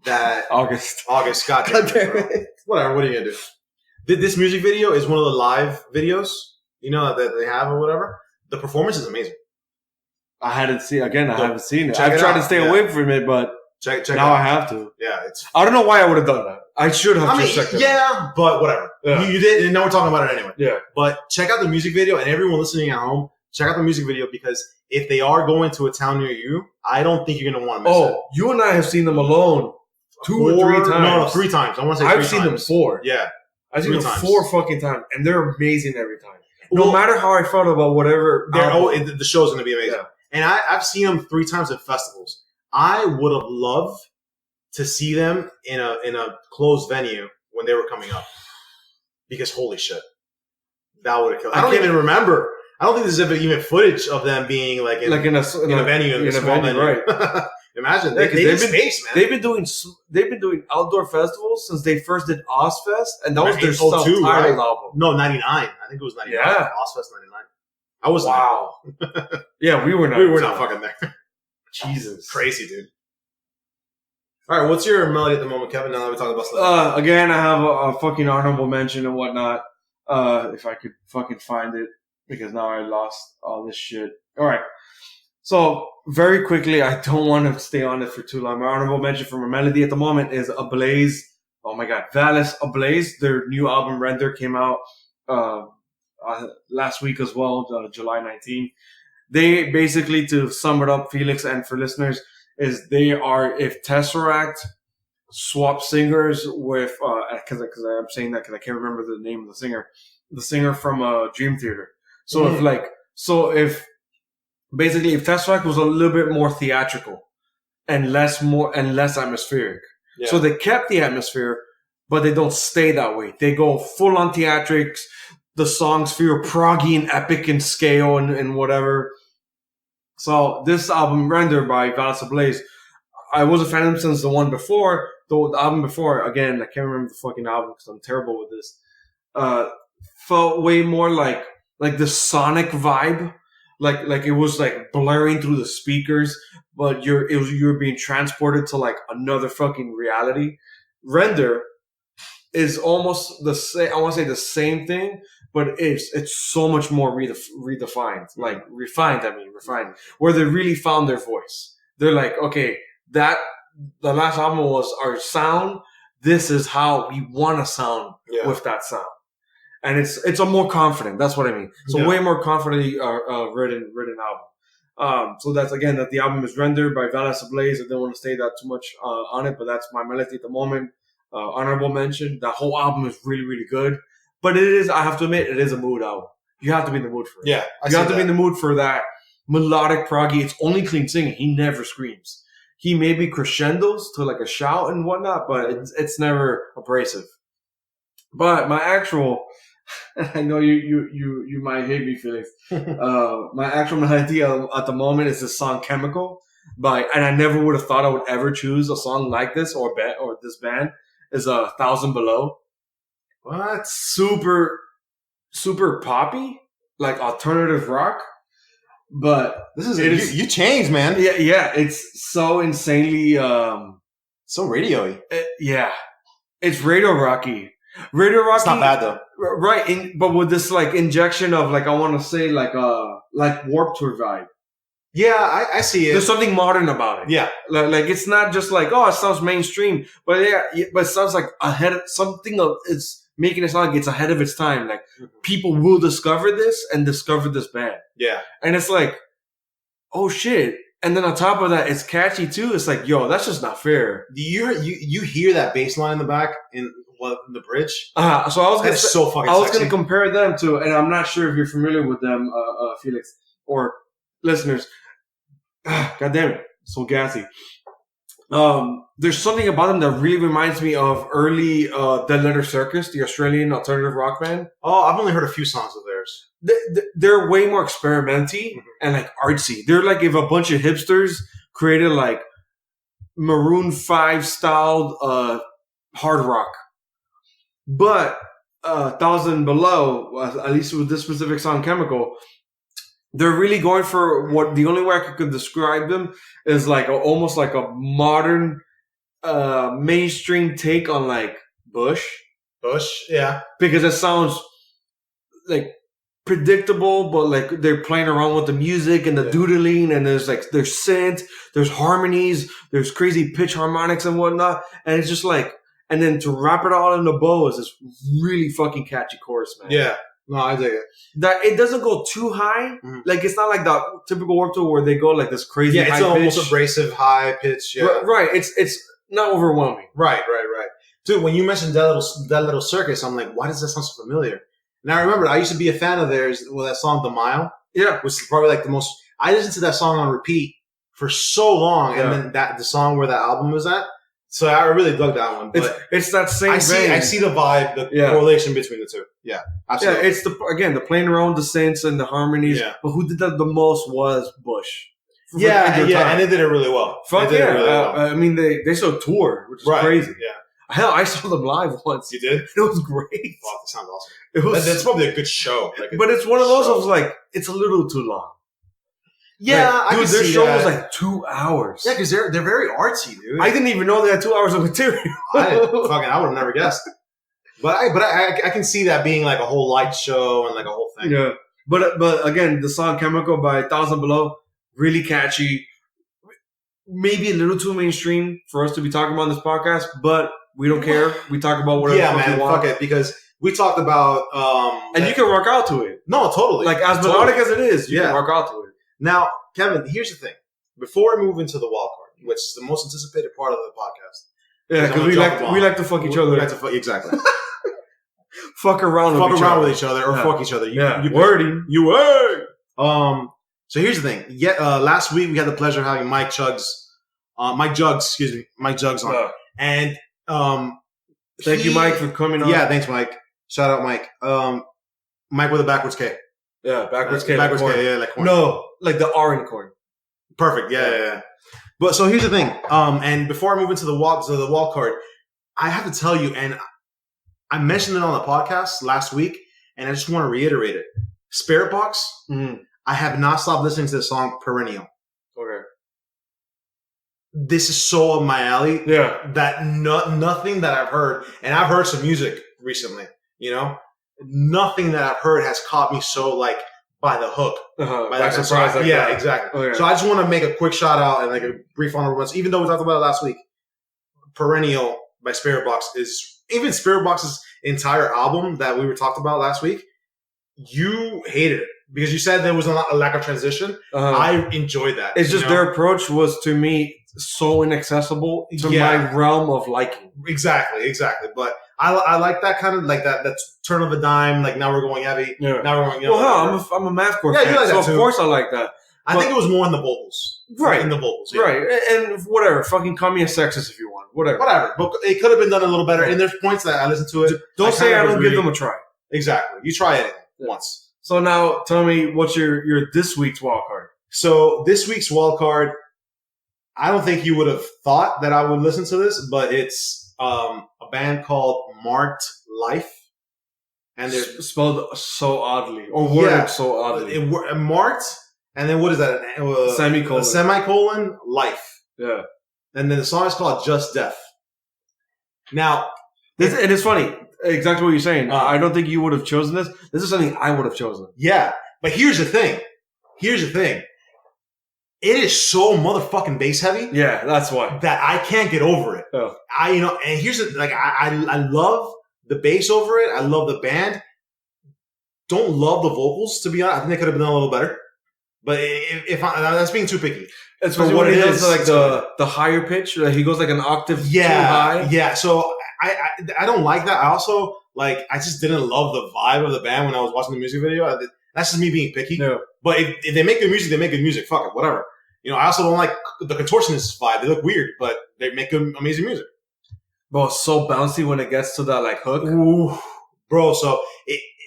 that August, God damn it. Whatever, what are you gonna do? This music video is one of the live videos, that they have or whatever. The performance is amazing. I haven't seen it. I've tried to stay away from it, but check now I have to. Yeah, I don't know why I would have done that. I should have just checked it. Yeah, but whatever. Yeah. You did, and now we're talking about it anyway. Yeah. But check out the music video, and everyone listening at home, check out the music video, because if they are going to a town near you, I don't think you're going to want to miss it. Oh, you and I have seen them alone 2 or 3 times. No, 3 times. I want to say 3 times. I've seen them 4. Yeah. I've seen them 4 fucking times, and they're amazing every time. No matter how I felt about whatever. The show's going to be amazing. Yeah. And I've seen them 3 times at festivals. I would have loved to see them in a closed venue when they were coming up. Because holy shit, that would have killed. I don't even remember. I don't think there's even footage of them being like in a venue, in a small venue. Right? Imagine they've been space, man. They've been doing outdoor festivals since they first did Ozfest, and that was their self-titled album. No, 99. I think it was 99. Yeah, Ozfest 99. I was Yeah, we were not fucking there. Jesus, crazy, dude. All right, what's your melody at the moment, Kevin? Now that we talk about stuff. Again, I have a fucking honorable mention and whatnot. If I could fucking find it, because now I lost all this shit. All right. So, very quickly, I don't want to stay on it for too long. My honorable mention for my melody at the moment is Ablaze. Oh my God. Valis Ablaze. Their new album, Render, came out last week as well, July 19th. They basically, to sum it up, Felix, and for listeners, is they are, if Tesseract swap singers with, because I'm saying that because I can't remember the name of the singer from Dream Theater. So if Tesseract was a little bit more theatrical and less atmospheric. Yeah. So they kept the atmosphere, but they don't stay that way. They go full on theatrics. The songs feel proggy and epic in scale and whatever. So this album, Render by Valis Ablaze, I was a fan of them since the one before. The album before, again, I can't remember the fucking album because I'm terrible with this. Felt way more like the sonic vibe. Like it was like blaring through the speakers, but you're being transported to like another fucking reality. Render is almost the same. I want to say the same thing, but it's so much more redefined, like refined. Where they really found their voice. They're like, okay, the last album was our sound. This is how we want to sound with that sound. And it's a more confident. That's what I mean. So way more confidently written album. So that's again that the album is Render by Valis Ablaze. I don't want to stay that too much on it, but that's my melody at the moment. Honorable mention. The whole album is really, really good. But it is, I have to admit, it is a mood album. You have to be in the mood for it. Yeah, you have to be in the mood for that melodic proggy. It's only clean singing. He never screams. He maybe crescendos to like a shout and whatnot, but it's never abrasive. But my actual, I know you might hate me, Felix. My actual melody at the moment is the song "Chemical" and I never would have thought I would ever choose a song like this or this band is 1,000 Below. What? Super poppy, like alternative rock. But you changed, man. Yeah. It's so insanely so radio-y. Yeah, it's radio rocky. Radio rocky. It's not bad though, right? But with this like injection of like I want to say like Warped Tour vibe. Yeah, I see it. There's something modern about it. Yeah, like it's not just like it sounds mainstream, but but it sounds like ahead of something. It's making it sound like it's ahead of its time. Like people will discover this band. Yeah, and it's like, oh shit. And then on top of that, it's catchy too. It's like, yo, that's just not fair. Do you hear that bass line in the back in the bridge? So I was so fucking. I was going to compare them to, and I'm not sure if you're familiar with them, Felix or listeners. God damn it, so gassy. There's something about them that really reminds me of early Dead Letter Circus, the Australian alternative rock band. Oh, I've only heard a few songs of theirs. They're way more experimenty and like artsy. They're like if a bunch of hipsters created like Maroon 5 styled hard rock. But 1,000 Below, at least with this specific song, Chemical, they're really going for what the only way I could describe them is like almost like a modern mainstream take on like Bush. Yeah. Because it sounds like predictable, but like they're playing around with the music and the doodling, and there's synth, there's harmonies, there's crazy pitch harmonics and whatnot, and it's just like, and then to wrap it all in a bow is this really fucking catchy chorus, man. Yeah. No, I dig it. That it doesn't go too high. Mm-hmm. Like it's not like the typical Warped Tour where they go like this crazy. Yeah, it's almost abrasive, high pitch. Yeah, right. It's not overwhelming. Right. Dude, when you mentioned Dead Little Circus, I'm like, why does that sound so familiar? And I remember I used to be a fan of theirs with that song "The Mile." Yeah, which is probably like the most. I listened to that song on repeat for so long, and then the song where that album was at. So I really dug that one. But it's that same I vein. see the vibe, the correlation between the two. Yeah, absolutely. Yeah, it's the playing around the synths and the harmonies. Yeah. But who did that the most was Bush. Yeah, and they did it really well. Fuck yeah. Really well. I mean, they still tour, which is crazy. Yeah. Hell, I saw them live once. You did? It was great. Wow, that sounds awesome. That's probably a good show. But it's one of those. I was like, it's a little too long. Yeah, like, dude, their show was like 2 hours. Yeah, because they're very artsy, dude. I didn't even know they had 2 hours of material. I would have never guessed. But I can see that being like a whole light show and like a whole thing. Yeah, but again, the song "Chemical" by 1,000 Below, really catchy. Maybe a little too mainstream for us to be talking about on this podcast, but we don't care. We talk about whatever we want. Fuck it, because we talked about and you can rock out to it. No, totally. Like as melodic as it is, you can rock out to it. Now, Kevin, here's the thing. Before we move into the wild card, which is the most anticipated part of the podcast. Yeah, because we like to fuck each other. We like to fuck, exactly. Fuck around with each other or fuck each other. You wording. You word. So here's the thing. Last week we had the pleasure of having Mike Jugs on. And thank you, Mike, for coming on. Yeah, thanks, Mike. Shout out, Mike. Mike with a backwards K. Yeah, backwards K. Backwards K, yeah, like corn. No, like the R in corn. Perfect. Yeah. But so here's the thing. And before I move into the wall card, I have to tell you, and I mentioned it on the podcast last week, and I just want to reiterate it. Spirit Box, I have not stopped listening to the song Perennial. Okay. This is so up my alley. Yeah. That nothing that I've heard, and I've heard some music recently, nothing that I've heard has caught me so like by the hook. By that surprise. Like yeah, that. Exactly. Okay. So I just want to make a quick shout out and like a brief honorable mention, even though we talked about it last week. Perennial by Spirit Box is even Spirit Box's entire album that we were talked about last week. You hated it because you said there was a lack of transition. I enjoyed that. It's just their approach was to me so inaccessible to my realm of liking. Exactly. But I like that kind of like that turn of a dime. Like now we're going heavy. Yeah. Now we're going. I'm a mathcore fan, you like that too. Of course I like that. I think it was more in the vocals. Right. In the vocals. Yeah. Right. And whatever. Fucking call me a sexist if you want. Whatever. But it could have been done a little better. And there's points that I listened to it. Don't say I don't give them a try. Exactly. You try it once. So now tell me what's your this week's wild card. So this week's wild card, I don't think you would have thought that I would listen to this, but it's a band called Marked Life. And they're spelled so oddly. Or worded so oddly. Marked, and then what is that? Semicolon. Semicolon Life. Yeah. And then the song is called Just Death. Now, and it's funny. Exactly what you're saying. I don't think you would have chosen this. This is something I would have chosen. Yeah. But here's the thing. It is so motherfucking bass heavy. Yeah, that's why. That I can't get over it. Oh. And here's the, like, I love the bass over it. I love the band. Don't love the vocals, to be honest. I think they could have been done a little better. But that's being too picky. It's for what it is, like the higher pitch. Like he goes like an octave too high. Yeah. So I don't like that. I also I just didn't love the vibe of the band when I was watching the music video. That's just me being picky. No. But if they make good music, they make good music. Fuck it, whatever. I also don't like the contortionist vibe. They look weird, but they make good, amazing music. Bro, it's so bouncy when it gets to that like hook. Ooh, bro. So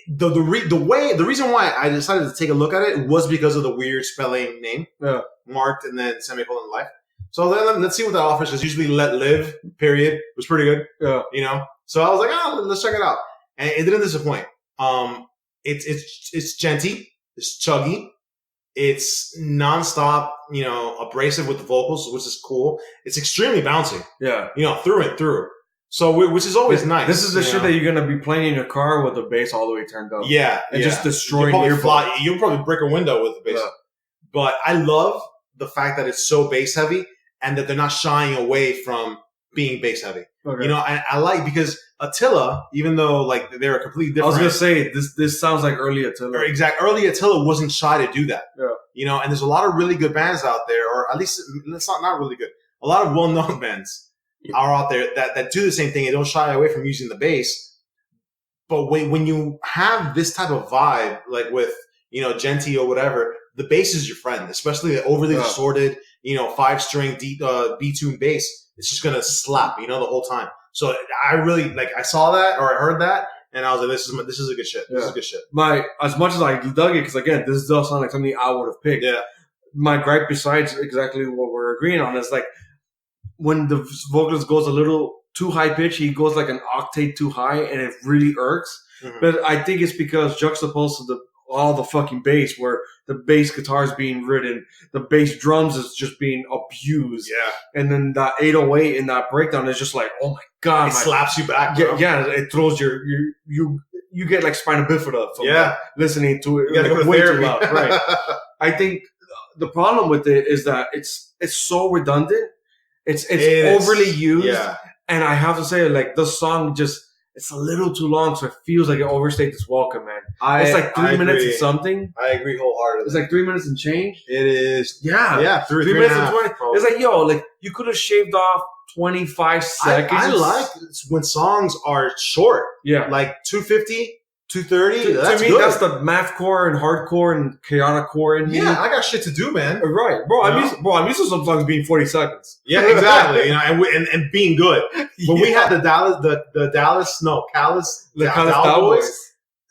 the reason why I decided to take a look at it was because of the weird spelling name. Yeah. Marked and then semicolon life. So then let's see what that offers. Because usually Let Live, period, was pretty good. Yeah. So I was like, let's check it out. And it didn't disappoint. It's genty. It's chuggy. It's nonstop, abrasive with the vocals, which is cool. It's extremely bouncy. Yeah. Through and through. So, which is always nice. This is the shit that you're going to be playing in your car with the bass all the way turned up. Yeah. And just destroying earbuds. You'll probably break a window with the bass. Yeah. But I love the fact that it's so bass heavy and that they're not shying away from being bass heavy. Okay. I like, because Attila, even though they're a completely different. I was gonna say this sounds like early Attila. Early Attila wasn't shy to do that. Yeah. And there's a lot of really good bands out there, or at least it's not really good. A lot of well-known bands are out there that do the same thing and don't shy away from using the bass. But when you have this type of vibe, like with genty or whatever, the bass is your friend, especially the overly distorted, 5-string B-tune bass, it's just gonna slap, the whole time. So I really I saw that or I heard that, and I was like, this is a good shit. This is good shit. As much as I dug it, because again, this does sound like something I would have picked. Yeah. My gripe, besides exactly what we're agreeing on, is when the vocalist goes a little too high pitch, he goes like an octave too high, and it really irks. Mm-hmm. But I think it's because juxtaposed to all the fucking bass, where the bass guitar is being ridden, the bass drums is just being abused. Yeah. And then that 808 in that breakdown is just like, oh my God. It slaps you back, bro. Yeah, it throws you get like spina bifida from listening to it. You gotta go to way therapy. Too loud. Right. I think the problem with it is that it's so redundant. It's overly used. Yeah. And I have to say, the song it's a little too long, so it feels like it overstayed its welcome, man. It's like 3 minutes and something. I agree wholeheartedly. It's like 3 minutes and change. It is. Yeah. Yeah, 3 minutes and 20. It's like, you could have shaved off 25 seconds. I like when songs are short. Yeah. Like 250, 230. To me, that's the mathcore and hardcore and chaotic core in me. Yeah, I got shit to do, man. Right. Bro, I'm used to some songs being 40 seconds. Yeah, exactly. And being good. When we had the Dallas Cowboys,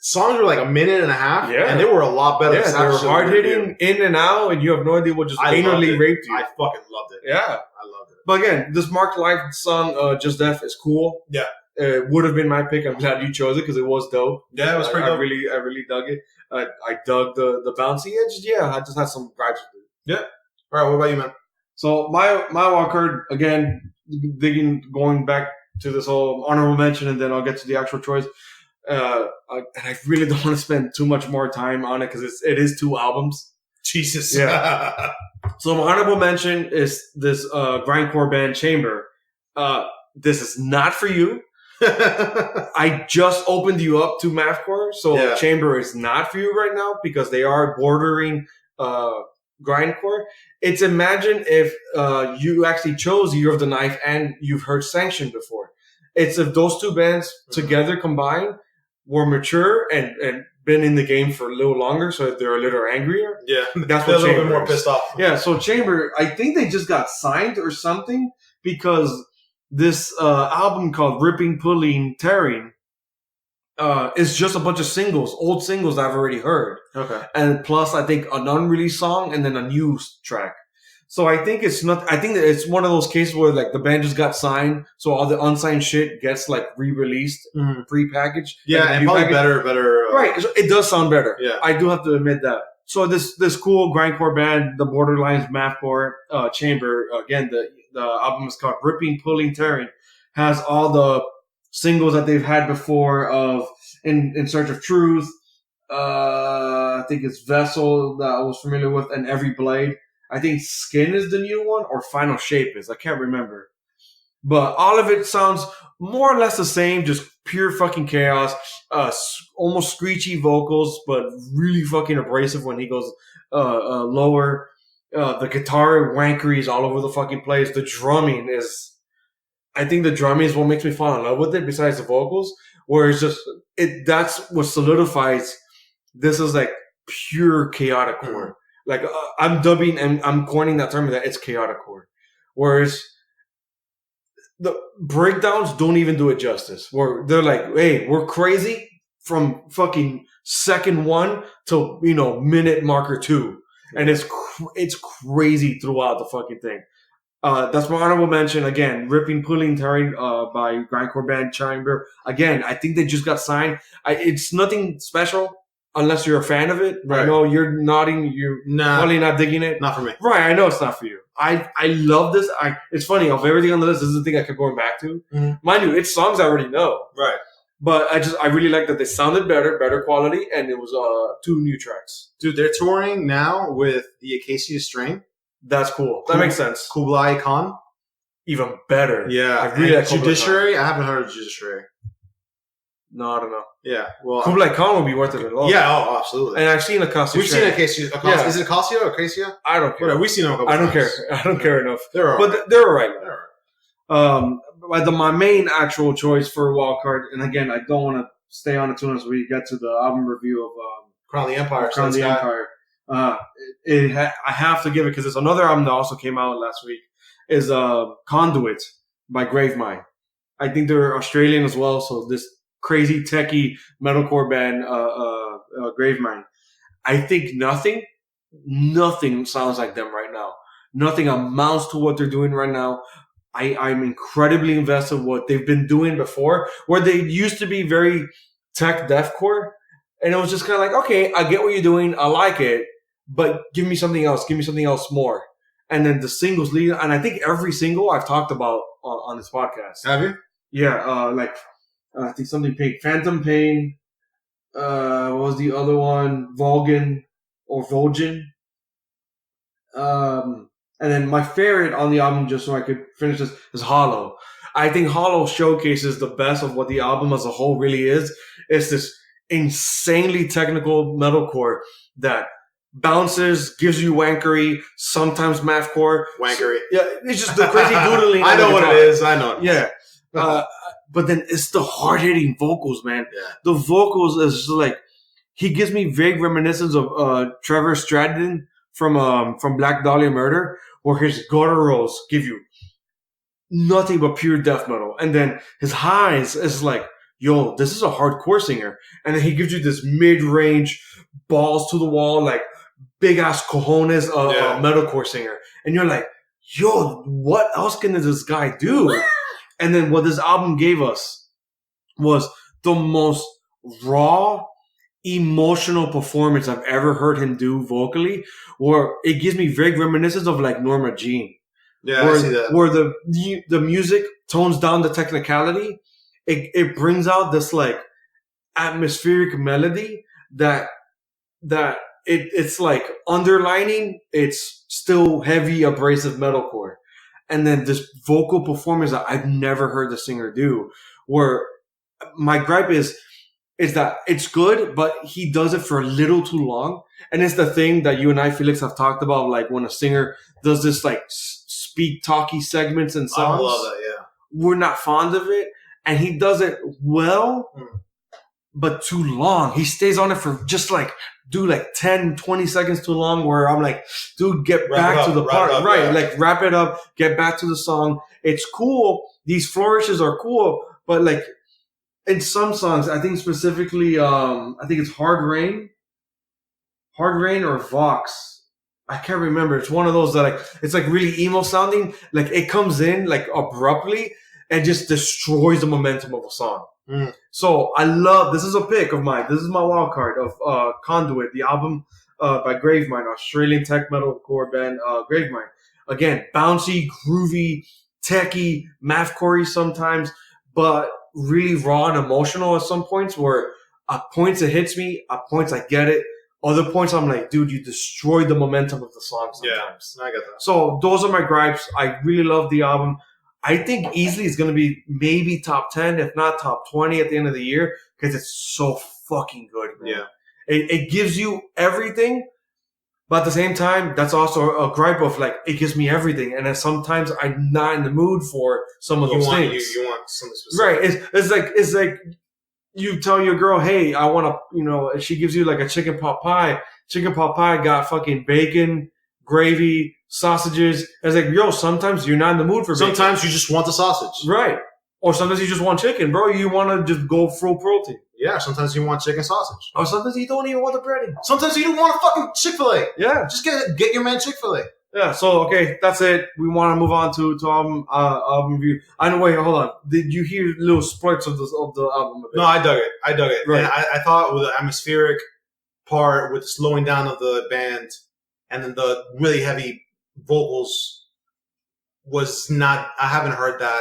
songs were like a minute and a half, and they were a lot better. Yeah, they were hard-hitting, in and out, and you have no idea what just anally raped you. I fucking loved it. Yeah. I loved it. But again, this Mark Life song, Just Death, is cool. Yeah. It would have been my pick. I'm glad you chose it because it was dope. Yeah, it was pretty dope. I really dug it. I dug the bouncy edge. Yeah, I just had some gripes with it. Yeah. All right, what about you, man? So my wild card, again, going back to this whole honorable mention, and then I'll get to the actual choice. And I really don't want to spend too much more time on it because it is 2 albums. Jesus. Yeah. So my honorable mention is this grindcore band Chamber. This is not for you. I just opened you up to mathcore, so Chamber is not for you right now because they are bordering grindcore. It's imagine if you actually chose Year of the Knife and you've heard Sanction before. It's if those 2 bands together combined were mature and been in the game for a little longer, so they're a little angrier. Yeah, that's they're what a little bit more pissed off. Yeah, so Chamber, I think they just got signed or something because this album called Ripping, Pulling, Tearing is just a bunch of singles, old singles I've already heard. Okay. And plus, I think an unreleased song and then a new track. So I think it's not. I think that it's one of those cases where the band just got signed, so all the unsigned shit gets re-released, pre-packaged. Yeah, and probably better. Right, it does sound better. Yeah, I do have to admit that. So this cool grindcore band, the Borderlines Mathcore Chamber, again the album is called Ripping, Pulling, Tearing, has all the singles that they've had before of In Search of Truth. I think it's Vessel that I was familiar with, and Every Blade. I think Skin is the new one, or Final Shape is. I can't remember. But all of it sounds more or less the same, just pure fucking chaos. Almost screechy vocals, but really fucking abrasive when he goes lower. The guitar wankery is all over the fucking place. The drumming is... I think the drumming is what makes me fall in love with it, besides the vocals. Where it's just... that's what solidifies... This is pure chaotic core. I'm dubbing and I'm coining that term that it's chaotic core. Whereas the breakdowns don't even do it justice. Where they're hey, we're crazy from fucking second 1 to, minute marker 2. And it's crazy throughout the fucking thing. That's my honorable mention. Again, Ripping, Pulling, Tearing by grindcore band Chamber. Again, I think they just got signed. It's nothing special. Unless you're a fan of it. Right. I know you're nodding. You're probably not digging it. Not for me. Right. I know it's not for you. I love this. It's funny. Of everything on the list, this is the thing I kept going back to. Mm-hmm. Mind you, it's songs I already know. Right. But I really like that they sounded better quality, and it was 2 new tracks. Dude, they're touring now with the Acacia Strain. That's cool. That makes sense. Kublai Khan. Even better. Yeah. I really like Judiciary. I haven't heard of Judiciary. No, I don't know. Yeah, well, Kublai Khan would be worth it at all. Yeah, absolutely. And I've seen Acacia. We've seen Acacia. Yeah. Is it Acacia or Acacia? I don't care. Whatever. We've seen them a couple I don't times. care. I don't care enough. They're all right. But they're all right. They're My main actual choice for a wild card, and again, I don't want to stay on it too much as we get to the album review of Crown the Empire. Crown the Empire. I have to give it because it's another album that also came out last week. Is Conduit by Gravemind. I think they're Australian as well. So this crazy techie metalcore band, Gravemind. I think nothing sounds like them right now. Nothing amounts to what they're doing right now. I'm incredibly invested in what they've been doing before, where they used to be very tech deathcore, and it was just kind of like, okay, I get what you're doing, I like it, but give me something else more. And then the singles lead, and I think every single I've talked about on this podcast. Have you? Yeah, I think something Pain, Phantom Pain. What was the other one? Vulgan or Vulgin. And then my favorite on the album, just so I could finish this, is Hollow. I think Hollow showcases the best of what the album as a whole really is. It's this insanely technical metalcore that bounces, gives you wankery, sometimes mathcore. Wankery. Yeah, it's just the crazy doodling. I know what it is. I know. Yeah. But then it's the hard-hitting vocals, man. Yeah. The vocals is just like, he gives me vague reminiscence of Trevor Stratton from Black Dahlia Murder, where his gutturals give you nothing but pure death metal. And then his highs is like, yo, this is a hardcore singer. And then he gives you this mid-range, balls to the wall, like big-ass cojones metalcore singer. And you're like, yo, what else can this guy do? And then what this album gave us was the most raw, emotional performance I've ever heard him do vocally, where it gives me vague reminiscence of like Norma Jean. Yeah, I see that. Where the music tones down the technicality. It brings out this like atmospheric melody that it's like underlining, it's still heavy, abrasive metalcore. And then this vocal performance that I've never heard the singer do, where my gripe is that it's good, but he does it for a little too long. And it's the thing that you and I, Felix, have talked about, like when a singer does this like speak talky segments and songs. I love that, yeah. We're not fond of it. And he does it well, but too long. He stays on it for just like, 10, 20 seconds too long, where I'm like, dude, get back to the part. Right. Yeah. Like wrap it up, get back to the song. It's cool. These flourishes are cool, but like in some songs, I think specifically, I think it's Hard Rain or Vox. I can't remember. It's one of those that like, it's like really emo sounding. Like it comes in like abruptly and just destroys the momentum of a song. So I love, this is a pick of mine. This is my wild card of Conduit, the album by Gravemind, Australian tech metalcore band Gravemind. Again, bouncy, groovy, techie, mathcore sometimes, but really raw and emotional at some points, where at points it hits me, at points I get it. Other points I'm like, dude, you destroyed the momentum of the song sometimes. Yeah, I get that. So those are my gripes. I really love the album. I think easily it's going to be maybe top 10, if not top 20 at the end of the year, because it's so fucking good, man. Yeah. It gives you everything, but at the same time, that's also a gripe of like, it gives me everything. And then sometimes I'm not in the mood for some of those things. You want something specific. Right. It's like you tell your girl, hey, I want to, she gives you like a chicken pot pie. Chicken pot pie got fucking bacon, gravy, sausages. It's like, yo, sometimes you're not in the mood for bacon. Sometimes you just want the sausage. Right. Or sometimes you just want chicken, bro. You want to just go full protein. Yeah, sometimes you want chicken sausage. Or sometimes you don't even want the breading. Sometimes you don't want a fucking Chick-fil-A. Yeah. Just get your man Chick-fil-A. Yeah, so, okay, that's it. We want to move on to album review. I know, wait, hold on. Did you hear little splits of the album? No, I dug it. Right. And I thought with the atmospheric part, with the slowing down of the band, and then the really heavy vocals was not, I haven't heard that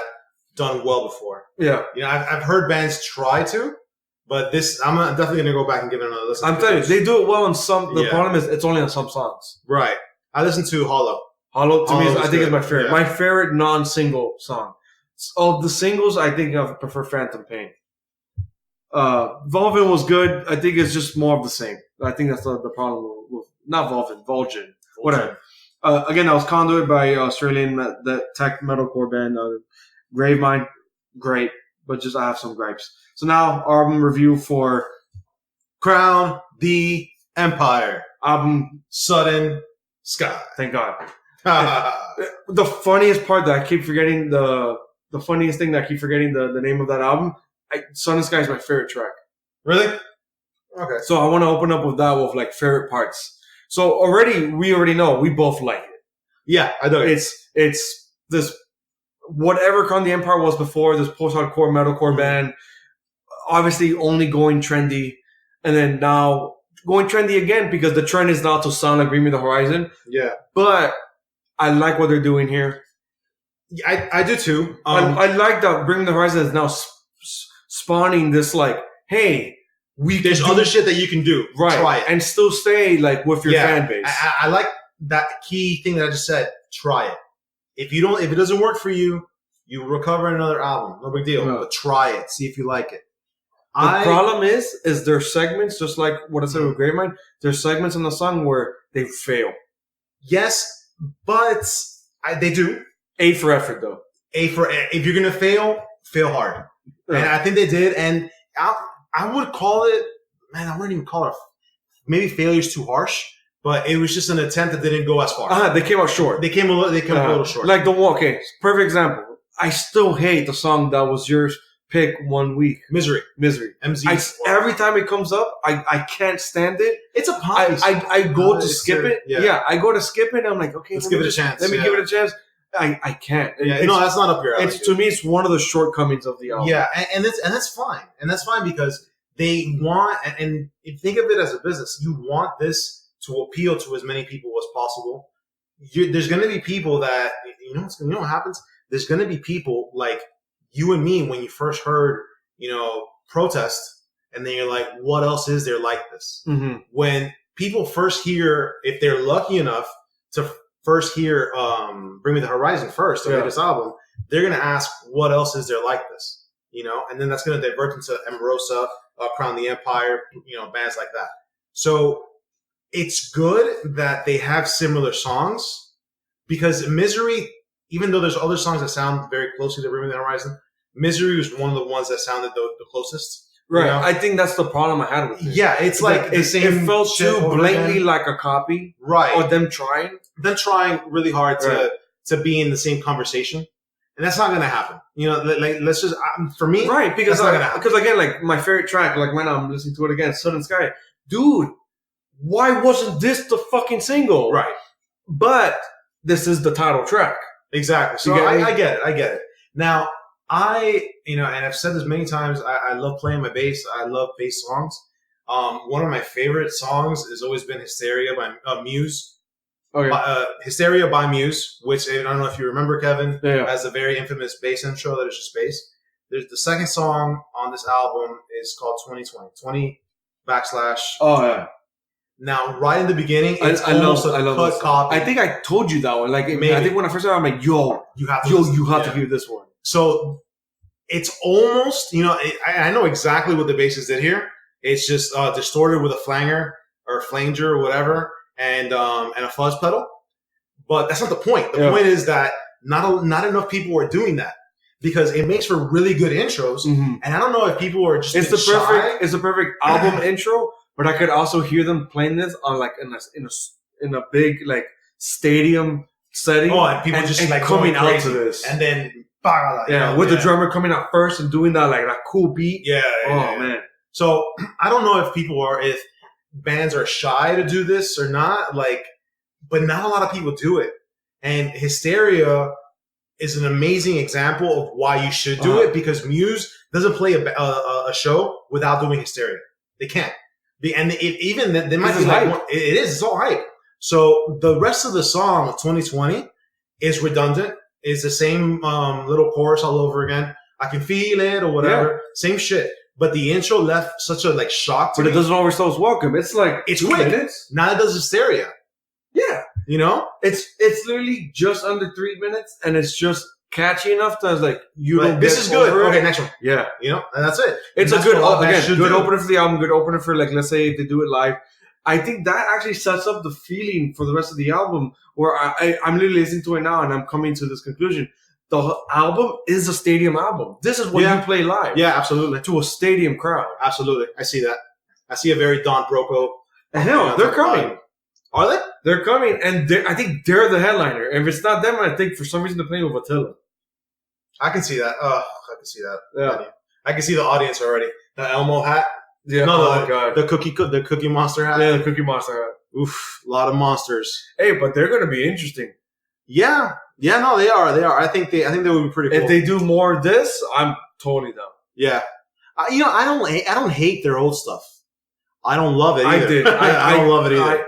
done well before. Yeah. I've heard bands try to, but this, I'm definitely going to go back and give it another listen. I'm telling you, they do it well on some, the problem is it's only on some songs. Right. I listened to Hollow. Hollow, to me, I think is my favorite. Yeah. My favorite non-single song. Of the singles, I think I prefer Phantom Pain. Vulcan was good. I think it's just more of the same. I think that's the problem with not Vulcan, whatever. Again, that was Conduit by Australian tech metalcore band Gravemind. Great, but just I have some gripes. So now, album review for Crown the Empire. album. Sudden Sky. Thank God. The funniest part that I keep forgetting the funniest thing that I keep forgetting the name of that album. Sun and Sky is my favorite track. Really? Okay. So I want to open up with that with like favorite parts. So we already know we both like it. Yeah, I know. It's this whatever Crown the Empire was before, this post-hardcore metalcore band, obviously only going trendy, and then now going trendy again because the trend is now to sound like Bring Me the Horizon. Yeah. But I like what they're doing here. I do too. I like that Bring Me the Horizon is now spawning this like, hey, there's other shit that you can do. Right. Try it. And still stay like with your fan base. I like that key thing that I just said. Try it. If it doesn't work for you, you recover another album. No big deal. No. But try it. See if you like it. The problem is there's segments, just like what I said with Gravemind, there's segments in the song where they fail. Yes, but they do. A for effort, though. If you're going to fail hard. Yeah. And I think they did. And I would call it, man, I wouldn't even call it, maybe failure's too harsh, but it was just an attempt that didn't go as far. They came out short. They came a little short. Like okay, perfect example. I still hate the song that was yours pick 1 week. Misery. MZ. Every time it comes up, I can't stand it. It's a pop. I go to skip it. Yeah, I go to skip it and I'm like, okay, let's give it a chance. Let me give it a chance. I can't. Yeah, no, that's not up your alley. To me, it's one of the shortcomings of the album. Yeah, and that's fine. And that's fine because they want, and think of it as a business. You want this to appeal to as many people as possible. There's going to be people that, you know what happens? There's going to be people like you and me when you first heard, Protest, and then you're like, what else is there like this? Mm-hmm. When people first hear, if they're lucky enough to first hear Bring Me the Horizon first, their latest album, they're going to ask, what else is there like this? And then that's going to divert into Emarosa, Crown the Empire, bands like that. So it's good that they have similar songs because Misery, even though there's other songs that sound very closely to Bring Me the Horizon, Misery was one of the ones that sounded the closest. Right. I think that's the problem I had with it. Yeah, it's like the same. It felt too blatantly like a copy. Right. Or them trying really hard to be in the same conversation. And that's not going to happen. Let's just, for me, right? Because that's not gonna happen. Because again, like my favorite track, like when I'm listening to it again, Sudden Sky, dude, why wasn't this the fucking single? Right. But this is the title track. Exactly. So I get it. Now, and I've said this many times, I love playing my bass. I love bass songs. One of my favorite songs has always been Hysteria by Muse. Okay. Hysteria by Muse, which I don't know if you remember, Kevin, has a very infamous bass intro that is just bass. There's the second song on this album is called 2020. 20 / Oh, yeah. Now, right in the beginning, it's almost a cut copy. I think I told you that one. Like, maybe. I think when I first started, I'm like, you have to hear this one. So it's almost, I know exactly what the bassist did here. It's just distorted with a flanger or a flanger or whatever, and a fuzz pedal. But that's not the point. The point is that not enough people are doing that because it makes for really good intros. Mm-hmm. And I don't know if people are just it's the perfect album intro. But I could also hear them playing this on like in a big like stadium setting. Oh, and people just like coming out to this, and then with the drummer coming out first and doing that cool beat. Yeah. Man. So I don't know if bands are shy to do this or not. But not a lot of people do it. And Hysteria is an amazing example of why you should do it because Muse doesn't play a show without doing Hysteria. They can't. And they might be like, it's all hype. So the rest of the song, 2020, is redundant. It's the same little chorus all over again. I can feel it or whatever. Yeah. Same shit. But the intro left such a shock to me. But it doesn't always tell us welcome. It's like it's quick. Minutes. Now it does Hysteria. Yeah. It's literally just under 3 minutes and it's just catchy enough that I was like, this is good. Okay, next one. Yeah. And that's it. It's a good opener for the album, good opener for let's say if they do it live. I think that actually sets up the feeling for the rest of the album where I'm literally listening to it now and I'm coming to this conclusion. The album is a stadium album. This is what you play live. Yeah, absolutely. To a stadium crowd. Absolutely. I see that. I see a very Don Broco. Hell, they're coming. Are they? They're coming, and I think they're the headliner. If it's not them, I think for some reason they're playing with Attila. I can see that. I can see that. Yeah. I can see the audience already. The Elmo hat. Yeah. No, God. The Cookie Monster hat. Yeah, the Cookie Monster hat. Oof, a lot of monsters. Hey, but they're going to be interesting. Yeah. No, they are. They are. I think they would be pretty cool. If they do more of this, I'm totally down. Yeah. I don't hate their old stuff. I don't love it either. I did. I don't love it either.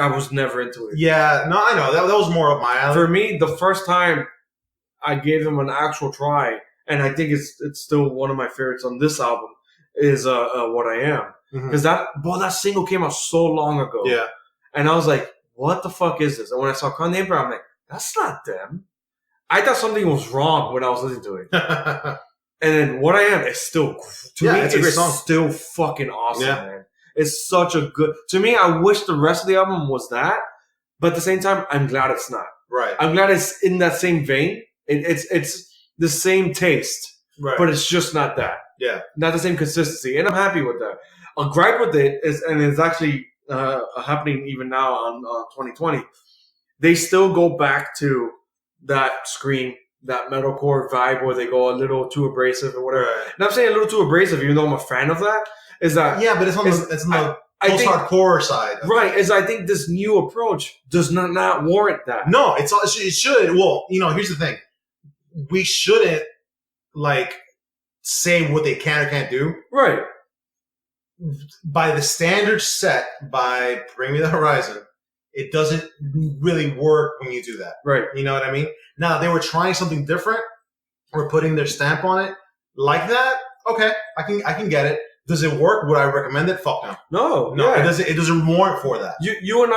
I was never into it. Yeah. No, I know. That was more up my alley. For me, the first time I gave them an actual try, and I think it's still one of my favorites on this album, is What I Am. Because that single came out so long ago. Yeah. And I was like, what the fuck is this? And when I saw Kanye Brown, I'm like, that's not them. I thought something was wrong when I was listening to it. And then What I Am is still, to me, it's a great song. Still fucking awesome, man. It's such a good, to me, I wish the rest of the album was that, but at the same time, I'm glad it's not. Right. I'm glad it's in that same vein. It's the same taste, right, but it's just not that. Yeah. Not the same consistency, and I'm happy with that. A gripe with it is, and it's actually happening even now on 2020, they still go back to that scream, that metalcore vibe where they go a little too abrasive or whatever. Right. And I'm saying a little too abrasive, even though I'm a fan of that. Is that but it's on the post-hardcore side. Right. Is I think this new approach does not warrant that. No, it should. Well, here's the thing. We shouldn't say what they can or can't do. Right. By the standards set by Bring Me the Horizon, it doesn't really work when you do that. Right. You know what I mean? Now, they were trying something different or putting their stamp on it like that. Okay, I can get it. Does it work? Would I recommend it? Fuck no. No, yeah. It doesn't warrant for that. You and I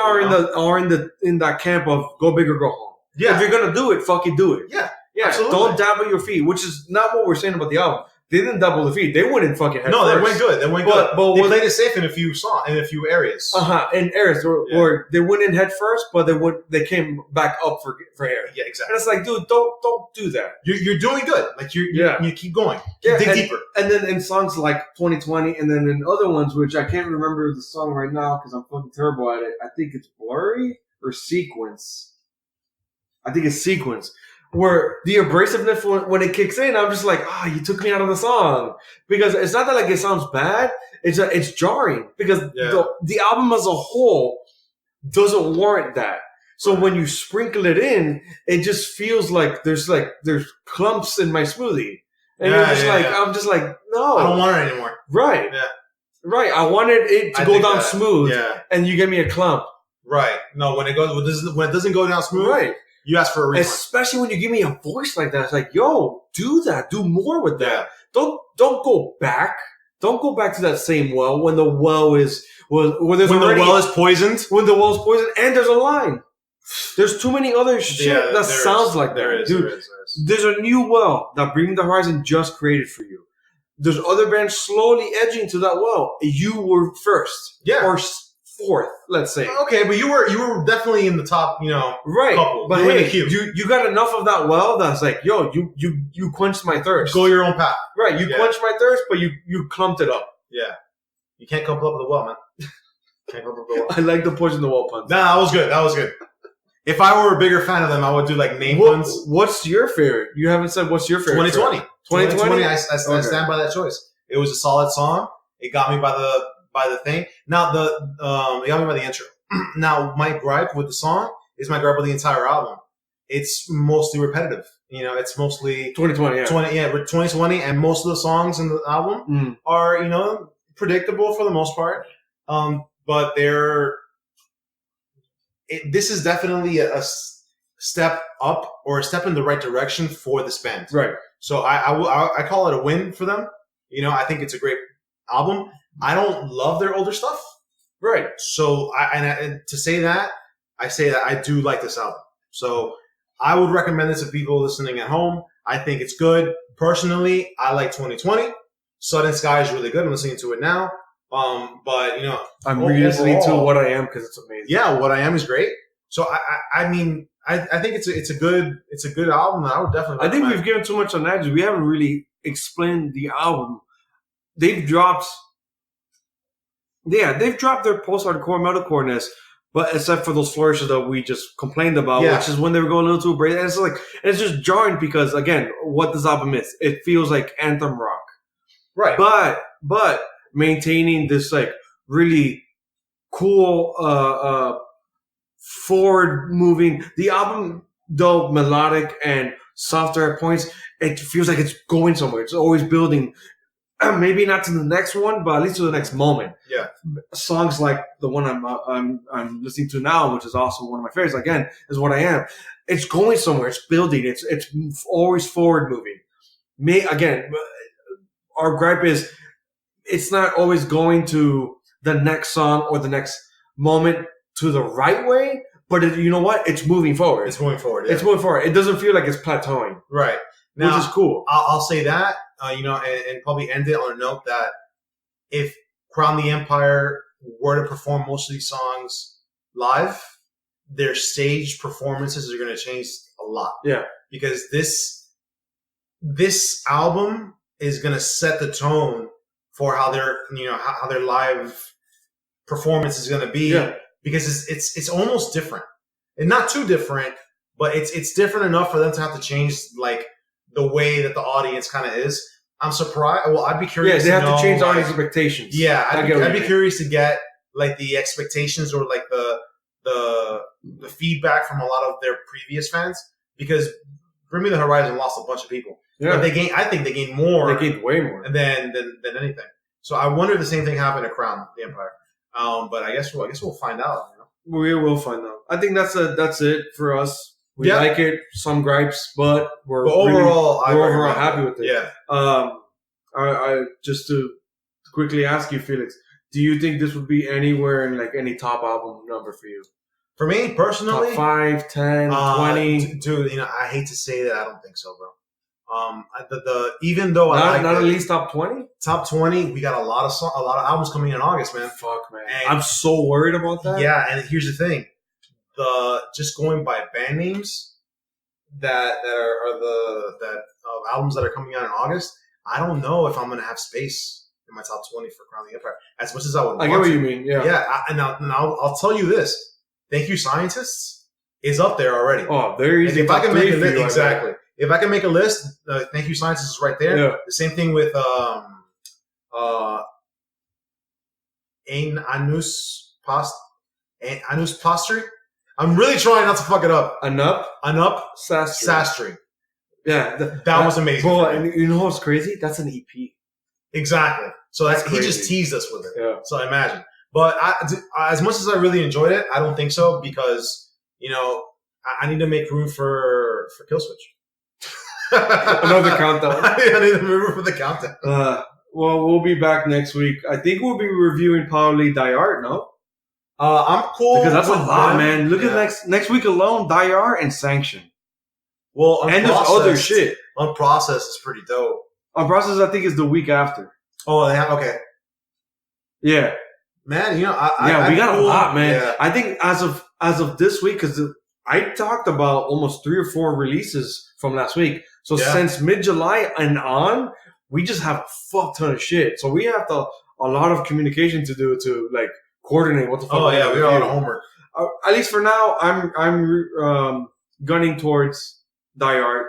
are in that camp of go big or go home. Yeah. If you're gonna do it, fucking do it. Yeah. Absolutely. Don't dabble your feet, which is not what we're saying about the album. They didn't double the feet. They went in fucking head first. They went good. They went good. But they played it safe in a few areas. In areas where they went in head first, but they came back up for air. Yeah, exactly. And it's like, dude, don't do that. You're doing good. Like you keep going. Dig deeper. And then in songs like 2020, and then in other ones, which I can't remember the song right now because I'm fucking terrible at it. I think it's Blurry or Sequence. I think it's Sequence. Where the abrasiveness, when it kicks in, I'm just like, you took me out of the song. Because it's not that it sounds bad. It's jarring. Because the album as a whole doesn't warrant that. So when you sprinkle it in, it just feels like there's clumps in my smoothie. And I'm just like, no. I don't want it anymore. Right. Yeah. Right. I wanted it to go down smooth. Yeah. And you give me a clump. Right. No, when it doesn't go down smooth. Right. You ask for a refund. Especially when you give me a voice like that. It's like, yo, do that. Do more with that. Don't go back. Don't go back to that same well when the well is is poisoned. When the well is poisoned and there's a line. There's too many other shit that sounds like that. Dude, there's a new well that Bring Me the Horizon just created for you. There's other bands slowly edging to that well. You were first. Yeah. Or fourth, let's say. Okay, but you were definitely in the top, right. couple. But hey, you got enough of that well that's like, yo, you quenched my thirst. Go your own path. Right, you quenched my thirst, but you clumped it up. Yeah. You can't clump up the well, man. Can't clump up the well. I like the push in the well puns. Nah, that was good. If I were a bigger fan of them, I would do name puns. What's your favorite? You haven't said what's your favorite. 2020. 2020? I stand by that choice. It was a solid song. It got me by the thing. Now it got me by the intro. Now my gripe with the song is my gripe with the entire album. It's mostly repetitive. It's mostly 2020. Yeah. 2020, and most of the songs in the album are predictable for the most part. But this is definitely a step up or a step in the right direction for this band. Right. So I call it a win for them. I think it's a great album. I don't love their older stuff. Right. So to say that, I say that I do like this album. So I would recommend this to people listening at home. I think it's good. Personally, I like 2020. Sudden Sky is really good. I'm listening to it now. But I'm re-listening to What I Am because it's amazing. Yeah, What I Am is great. So I think it's a good album. I would definitely. I think we've given too much on that because we haven't really explained the album. They've dropped their post-hardcore metalcore-ness, But except for those flourishes that we just complained about, Yeah. which is when they were going a little too abrasive. And it's like, it's just jarring because, again, what this album is, it feels like anthem rock. Right. But maintaining this like really cool, forward moving. The album, though melodic and softer at points, it feels like it's going somewhere. It's always building. Maybe not to the next one, but at least to the next moment. Yeah. Songs like the one I'm listening to now, which is also one of my favorites. Again, is What I Am. It's going somewhere. It's building. It's always forward moving. Again, our gripe is it's not always going to the next song or the next moment to the right way. But you know what? It's moving forward. It's moving forward. Yeah. It's moving forward. It doesn't feel like it's plateauing. Right. Now, which is cool. I'll say that, and probably end it on a note that if Crown the Empire were to perform most of these songs live, their stage performances are going to change a lot. Yeah. Because this album is going to set the tone for how their live performance is going to be. Yeah. Because it's almost different. And not too different, but it's different enough for them to have to change like the way that the audience kind of is. I'm surprised. Well, I'd be curious. Yeah, they have to change audience expectations. Yeah, I'd be curious to get like the expectations or like the feedback from a lot of their previous fans, because Bring Me the Horizon lost a bunch of people. Yeah, but I think they gained more. They gained way more than anything. So I wonder if the same thing happened to Crown the Empire. But I guess we'll find out. You know? We will find out. I think that's it for us. We like it. Some gripes, but we're overall happy with it. Yeah. I just to quickly ask you, Felix, do you think this would be anywhere in like any top album number for you? For me personally, top 5, 10, 20. Dude, I hate to say that, I don't think so, bro. Even though not at least top 20. Top 20, we got a lot of albums coming in August, man. Fuck, man. And I'm so worried about that. Yeah, and here's the thing: just going by band names that are the albums that are coming out in August, I don't know if I'm gonna have space in my top 20 for Crown the Empire. As much as I would, I get what you mean. Yeah, yeah. And I'll tell you this: Thank You, Scientists is up there already. Oh, very easy. If I can make a list, exactly. If I can make a list, Thank You, Scientists is right there. Yeah. The same thing with Anus Postry. I'm really trying not to fuck it up. Anup Sastry. Yeah, that was amazing. Bro, and you know what's crazy? That's an EP. Exactly. So that's he just teased us with it. Yeah. So I imagine. But as much as I really enjoyed it, I don't think so because I need to make room for Killswitch. Another countdown. I need to make room for the countdown. Well, we'll be back next week. I think we'll be reviewing probably Die Art, no? I'm cool because that's a lot, man. Look at next week alone, Die Art and Sanction. Well, and there's other shit. Unprocessed is pretty dope. Unprocessed, I think, is the week after. Oh, okay. Yeah, man. We got a lot, man. Yeah. I think as of this week, because I talked about almost 3 or 4 releases from last week. So since mid-July and on, we just have a fuck ton of shit. So we have a lot of communication to do to like coordinate what the fuck. Oh yeah, we got a lot of homework. At least for now, I'm gunning towards Die Art.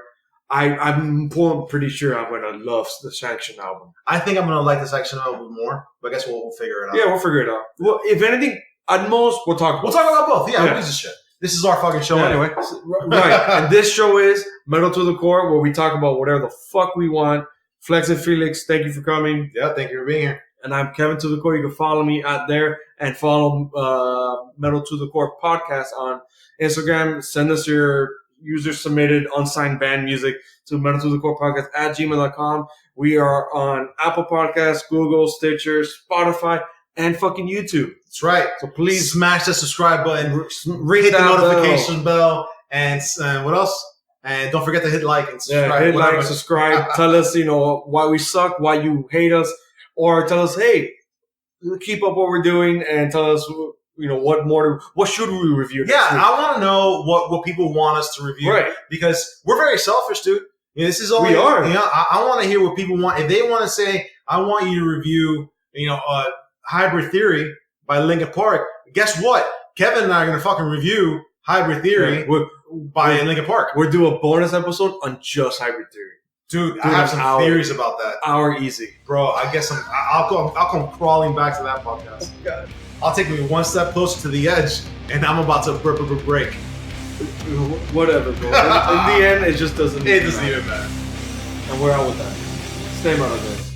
I'm pretty sure I'm gonna love the Sanction album. I think I'm gonna like the Sanction album more, but I guess we'll figure it out. Yeah, we'll figure it out. Well, if anything, at most we'll talk about both. Yeah, who gives a shit? This is our fucking show anyway. Right. And this show is Metal to the Core, where we talk about whatever the fuck we want. Flex and Felix, thank you for coming. Yeah, thank you for being here. And I'm Kevin to the Core. You can follow me out there and follow Metal to the Core podcast on Instagram. Send us your user submitted unsigned band music to Metal to the Core podcast at gmail.com. We are on Apple Podcasts, Google, Stitcher, Spotify, and fucking YouTube. That's right. So please smash the subscribe button, hit the notification bell, and what else? And don't forget to hit like and subscribe. Yeah, hit like, subscribe. Tell us, why we suck, why you hate us, or tell us, hey, keep up what we're doing, and tell us, what should we review? Yeah, I want to know what people want us to review, right? Because we're very selfish, dude. This is all we are. I want to hear what people want. If they want to say, I want you to review, Hybrid Theory by Linkin Park. Guess what? Kevin and I are gonna fucking review Hybrid Theory by Linkin Park. We're doing a bonus episode on just Hybrid Theory. Dude, I have some theories about that. Hour easy. Bro, I guess I'll come crawling back to that podcast. God. I'll take me one step closer to the edge, and I'm about to break. Whatever, bro. In the end, it just doesn't. It doesn't even matter. And we're out with that. Stay out of this.